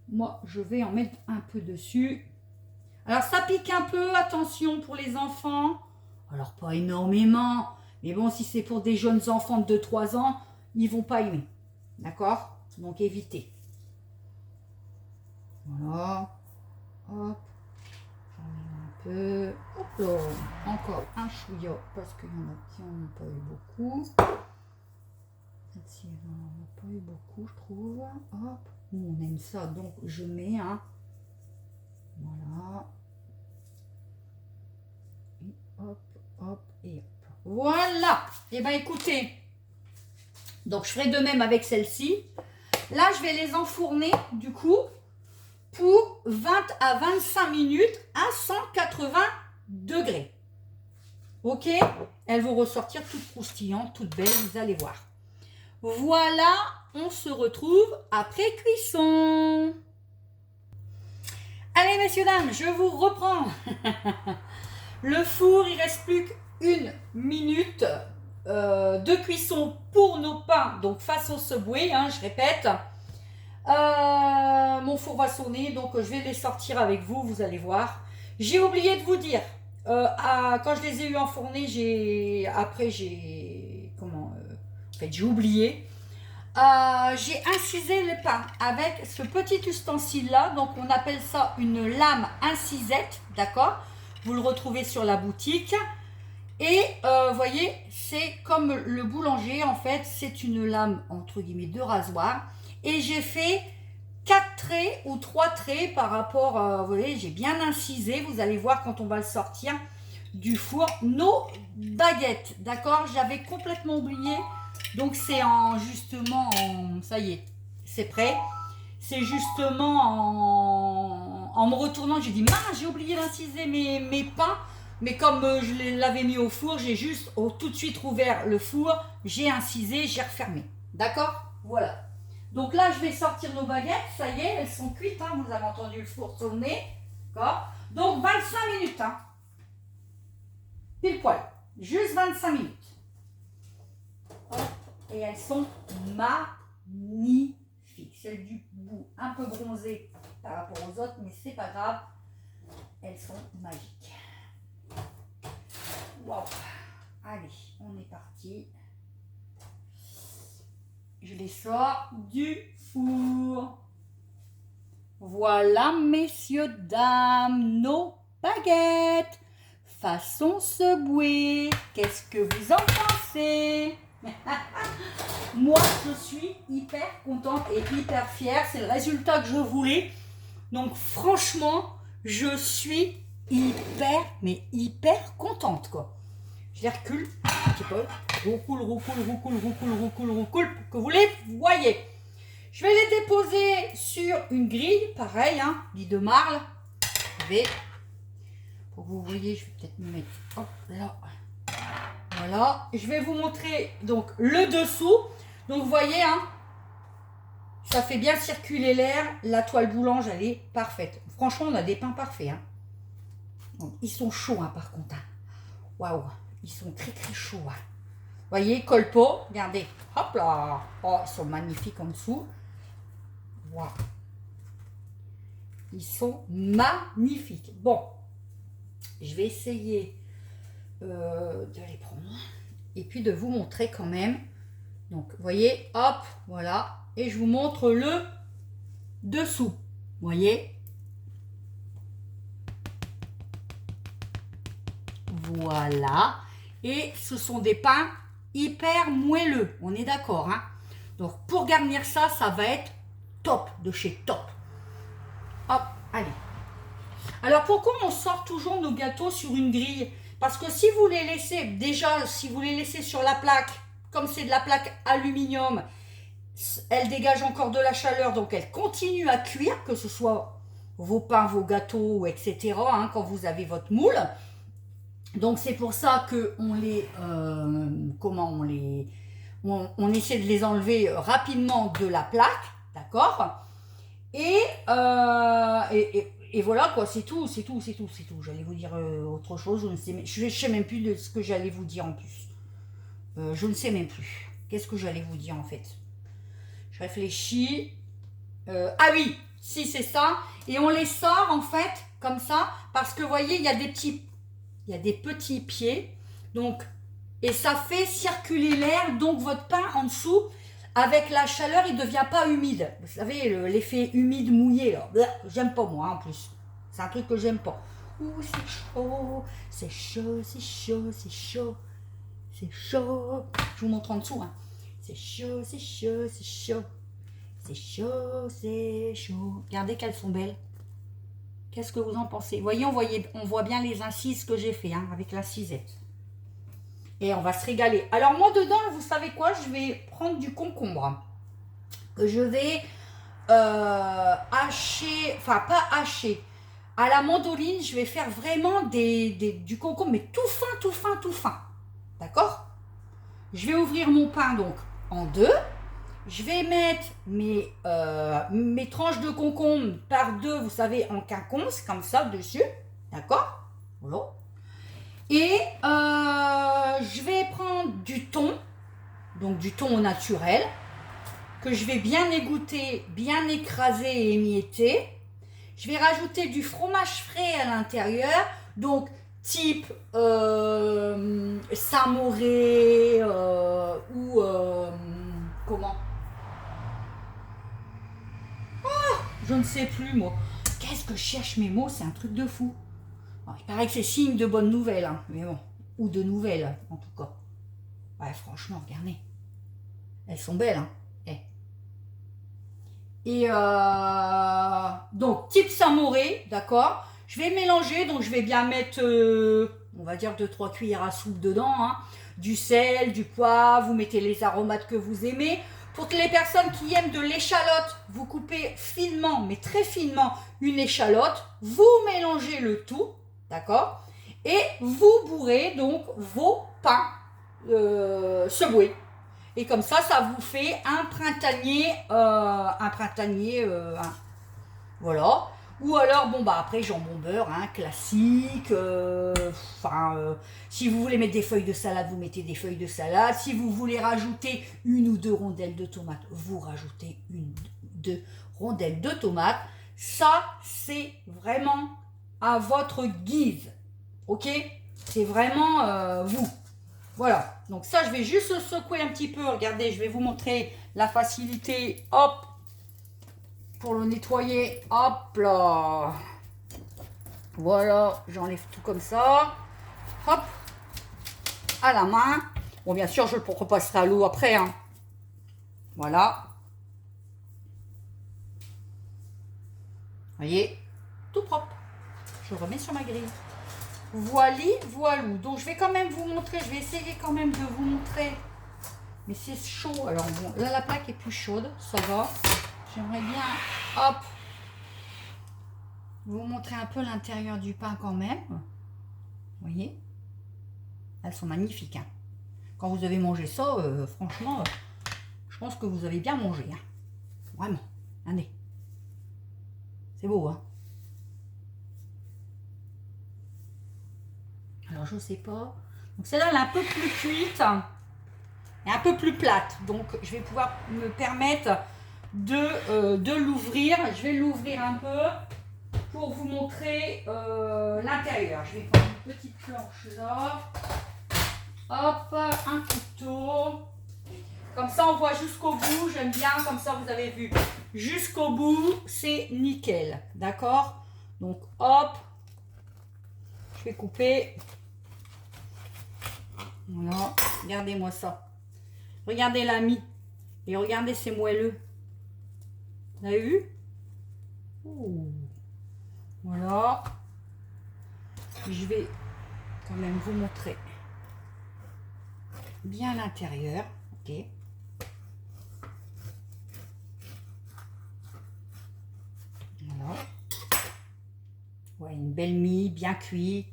Moi, je vais en mettre un peu dessus. Alors, ça pique un peu. Attention pour les enfants. Alors, pas énormément. Mais bon, si c'est pour des jeunes enfants de 2-3 ans, ils vont pas aimer. D'accord? Donc, évitez. Voilà. Hop. J'en mets un peu. Hop là. Encore un chouïa. Parce qu'il y en a qui n'en ont pas eu beaucoup. Celle-ci, on n'en a pas eu beaucoup, je trouve. Hop. Nous, on aime ça. Donc, je mets un. Voilà. Et hop, hop, et hop. Voilà. Et bien, écoutez. Donc, je ferai de même avec celle-ci. Là, je vais les enfourner, du coup, pour 20 à 25 minutes à 180 degrés. Ok? Elles vont ressortir toutes croustillantes, toutes belles, vous allez voir. Voilà, on se retrouve après cuisson. Allez, messieurs, dames, je vous reprends. Le four, il reste plus qu'1 minute de cuisson pour nos pains, donc face au Subway, hein, je répète. Mon four va sonner, donc je vais les sortir avec vous, vous allez voir. J'ai oublié de vous dire, quand je les ai eu enfournés, j'ai oublié. J'ai incisé le pain avec ce petit ustensile là, donc on appelle ça une lame incisette, d'accord? Vous le retrouvez sur la boutique. Et vous voyez, c'est comme le boulanger, en fait, c'est une lame entre guillemets de rasoir. Et j'ai fait 4 traits ou 3 traits par rapport, vous voyez, j'ai bien incisé. Vous allez voir quand on va le sortir du four, nos baguettes, d'accord? J'avais complètement oublié. Donc c'est ça y est, c'est prêt. C'est justement en me retournant, j'ai dit, mince, j'ai oublié d'inciser mes pains. Mais comme je l'avais mis au four, j'ai juste tout de suite rouvert le four, j'ai incisé, j'ai refermé. D'accord? Voilà. Donc là, je vais sortir nos baguettes. Ça y est, elles sont cuites. Hein, vous avez entendu le four sonner. D'accord? Donc 25 minutes. Hein. Pile poil. Juste 25 minutes. Hop. Et elles sont magnifiques. Celles du bout un peu bronzées par rapport aux autres, mais c'est pas grave. Elles sont magiques. Wow. Allez, on est parti. Je les sors du four. Voilà, messieurs, dames, nos baguettes façon Subway. Qu'est-ce que vous en pensez? Moi, je suis hyper contente et hyper fière. C'est le résultat que je voulais. Donc, franchement, je suis hyper, mais hyper contente, quoi. Je les recule un petit peu. Roucoule, pour que vous les voyez. Je vais les déposer sur une grille, pareil, hein, lit de marle. Je vais, pour que vous voyez, je vais peut-être me mettre, hop, là. Voilà. Je vais vous montrer, donc, le dessous. Donc, vous voyez, hein, ça fait bien circuler l'air. La toile boulange, elle est parfaite. Franchement, on a des pains parfaits, hein. Donc, ils sont chauds, hein, par contre. Hein. Waouh, ils sont très, très chauds, hein. Vous voyez, colpo, regardez, hop là, oh, ils sont magnifiques en dessous. Waouh, ils sont magnifiques. Bon, je vais essayer de les prendre et puis de vous montrer quand même. Donc, vous voyez, hop, voilà, et je vous montre le dessous. Vous voyez, voilà, et ce sont des pains hyper moelleux, on est d'accord, hein. Donc pour garnir ça, ça va être top de chez top. Hop, allez. Alors pourquoi on sort toujours nos gâteaux sur une grille? Parce que si vous les laissez, déjà si vous les laissez sur la plaque, comme c'est de la plaque aluminium, elle dégage encore de la chaleur, donc elle continue à cuire, que ce soit vos pains, vos gâteaux, etc. hein, quand vous avez votre moule. Donc c'est pour ça que on les, on essaie de les enlever rapidement de la plaque, d'accord, et voilà quoi, c'est tout. J'allais vous dire autre chose, je ne sais même plus de ce que j'allais vous dire en plus. Je ne sais même plus. Qu'est-ce que j'allais vous dire en fait? Je réfléchis. Ah oui, si c'est ça. Et on les sort en fait comme ça parce que vous voyez, il y a des petits pieds. Donc, et ça fait circuler l'air. Donc votre pain en dessous, avec la chaleur, il ne devient pas humide. Vous savez, l'effet humide mouillé là. J'aime pas moi en plus. C'est un truc que j'aime pas. Ouh, c'est chaud, c'est chaud, c'est chaud, c'est chaud. C'est chaud. Je vous montre en dessous. Hein. C'est chaud, c'est chaud, c'est chaud. C'est chaud, c'est chaud. Regardez qu'elles sont belles. Qu'est-ce que vous en pensez? Vous voyez, on voit bien les incises que j'ai fait hein, avec la cisette. Et on va se régaler. Alors moi dedans, vous savez quoi? Je vais prendre du concombre. Que je vais hacher. Enfin, pas hacher. À la mandoline, je vais faire vraiment du concombre, mais tout fin, tout fin, tout fin. D'accord? Je vais ouvrir mon pain donc en deux. Je vais mettre mes tranches de concombre par deux, vous savez, en quinconce, comme ça, dessus. D'accord? Voilà. Et je vais prendre du thon, donc du thon au naturel, que je vais bien égoutter, bien écraser et émietter. Je vais rajouter du fromage frais à l'intérieur, donc type Saint-Mauré ou comment? Je ne sais plus, moi. Qu'est-ce que je cherche mes mots? C'est un truc de fou. Bon, il paraît que c'est signe de bonnes nouvelles, hein, mais bon. Ou de nouvelles, en tout cas. Ouais, franchement, regardez. Elles sont belles, hein. Et donc, type Saint-Mauré, d'accord. Je vais mélanger, donc je vais bien mettre, on va dire 2-3 cuillères à soupe dedans. Hein. Du sel, du poivre, vous mettez les aromates que vous aimez. Pour les personnes qui aiment de l'échalote, vous coupez finement, mais très finement, une échalote. Vous mélangez le tout, d'accord. Et vous bourrez donc vos pains secoués. Et comme ça vous fait un printanier, voilà. Ou alors, bon, bah après, jambon beurre, hein, classique. Si vous voulez mettre des feuilles de salade, vous mettez des feuilles de salade. Si vous voulez rajouter une ou deux rondelles de tomates, vous rajoutez une ou deux rondelles de tomates. Ça, c'est vraiment à votre guise. Ok? C'est vraiment vous. Voilà, donc ça, je vais juste le secouer un petit peu. Regardez, je vais vous montrer la facilité. Hop, pour le nettoyer. Hop là. Voilà, j'enlève tout comme ça. Hop, à la main. Bon, bien sûr, je le repasserai à l'eau après. Hein. Voilà. Vous voyez, tout propre. Je remets sur ma grille. Voili, voilou. Donc je vais quand même vous montrer, je vais essayer quand même de vous montrer. Mais c'est chaud. Alors bon, là la plaque est plus chaude, ça va. J'aimerais bien, hop, vous montrer un peu l'intérieur du pain quand même. Vous voyez? Elles sont magnifiques. Hein. Quand vous avez mangé ça, franchement, je pense que vous avez bien mangé. Hein. Vraiment. Allez. C'est beau, hein? Alors, je sais pas. Donc, celle-là, elle est un peu plus cuite et un peu plus plate. Donc, je vais pouvoir me permettre de l'ouvrir. Je vais l'ouvrir un peu pour vous montrer l'intérieur. Je vais prendre une petite planche là. Hop, un couteau. Comme ça, on voit jusqu'au bout. J'aime bien, comme ça, vous avez vu. Jusqu'au bout, c'est nickel. D'accord? Donc, hop. Je vais couper. Voilà. Regardez-moi ça. Regardez l'ami. Et regardez, c'est moelleux. Vous avez vu? Ouh. Voilà. Je vais quand même vous montrer bien l'intérieur. Ok. Voilà. Ouais, une belle mie, bien cuit.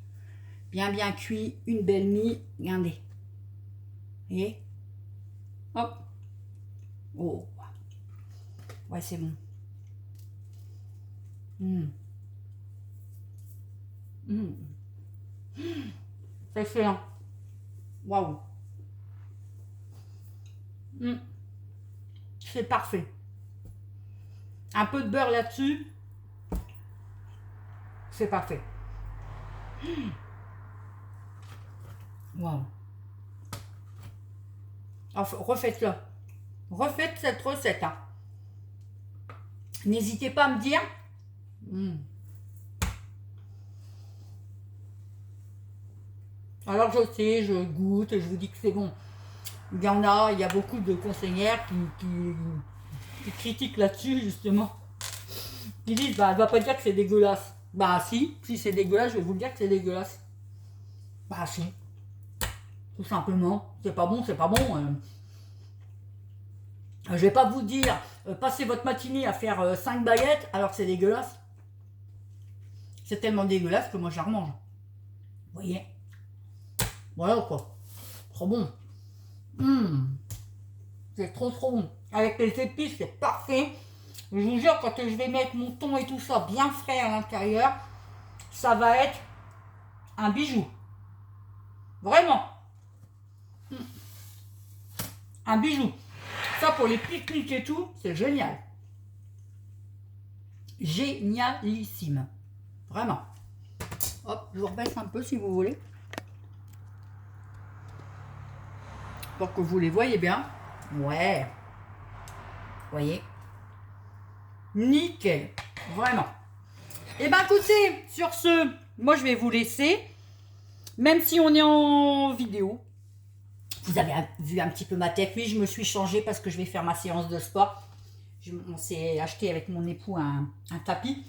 Bien cuit, une belle mie. Regardez. Vous voyez? Hop. Oh. Ouais, c'est bon. C'est excellent. Waouh. C'est parfait. Un peu de beurre là-dessus. C'est parfait. Waouh. Refaites-le. Refaites cette recette. Hein. N'hésitez pas à me dire. Alors je sais, je goûte, je vous dis que c'est bon. Il y a beaucoup de conseillères qui critiquent là-dessus justement. Qui disent, bah, elle va pas dire que c'est dégueulasse. Bah si c'est dégueulasse, je vais vous le dire que c'est dégueulasse. Bah si. Tout simplement. C'est pas bon, c'est pas bon. Je vais pas vous dire, passez votre matinée à faire 5 baguettes alors que c'est dégueulasse. C'est tellement dégueulasse que moi je la remange. Vous voyez? Voilà quoi. Trop bon. C'est trop bon. Avec les épices, c'est parfait. Je vous jure, quand je vais mettre mon thon et tout ça bien frais à l'intérieur, ça va être un bijou. Vraiment. Un bijou. Ça, pour les pique-niques et tout, c'est génial. Génialissime. Vraiment. Hop, je vous rebaisse un peu si vous voulez. Pour que vous les voyez bien. Ouais. Vous voyez? Nickel. Vraiment. Et ben écoutez, sur ce, moi je vais vous laisser. Même si on est en vidéo. Vous avez vu un petit peu ma tête. Oui, je me suis changée parce que je vais faire ma séance de sport. On s'est acheté avec mon époux un tapis.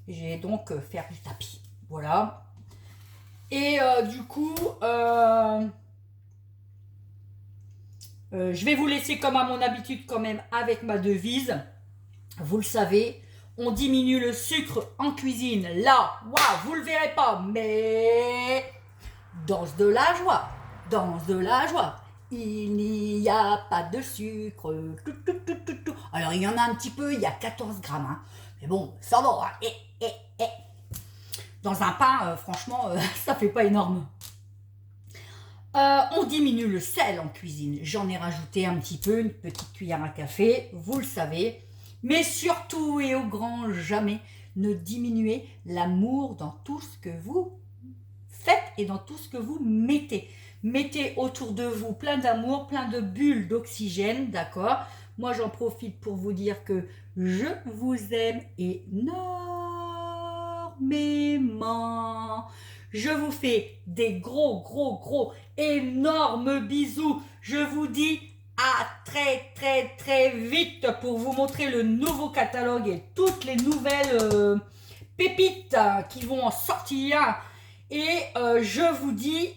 J'ai donc faire du tapis. Voilà. Et du coup, je vais vous laisser comme à mon habitude quand même avec ma devise. Vous le savez, on diminue le sucre en cuisine. Là, waouh, vous le verrez pas, mais danse de la joie, danse de la joie. Il n'y a pas de sucre. Alors, il y en a un petit peu, il y a 14 grammes. Hein. Mais bon, ça va. Hein. Dans un pain, franchement, ça fait pas énorme. On diminue le sel en cuisine. J'en ai rajouté un petit peu, une petite cuillère à café, vous le savez. Mais surtout et au grand jamais, ne diminuez l'amour dans tout ce que vous faites et dans tout ce que vous mettez. Mettez autour de vous plein d'amour, plein de bulles d'oxygène, d'accord? Moi, j'en profite pour vous dire que je vous aime énormément. Je vous fais des gros, énormes bisous. Je vous dis à très vite pour vous montrer le nouveau catalogue et toutes les nouvelles pépites qui vont en sortir. Et je vous dis,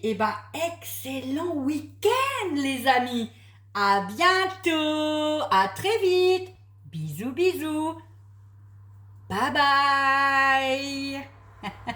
excellent week-end les amis. À bientôt, à très vite. Bisous, bisous. Bye bye.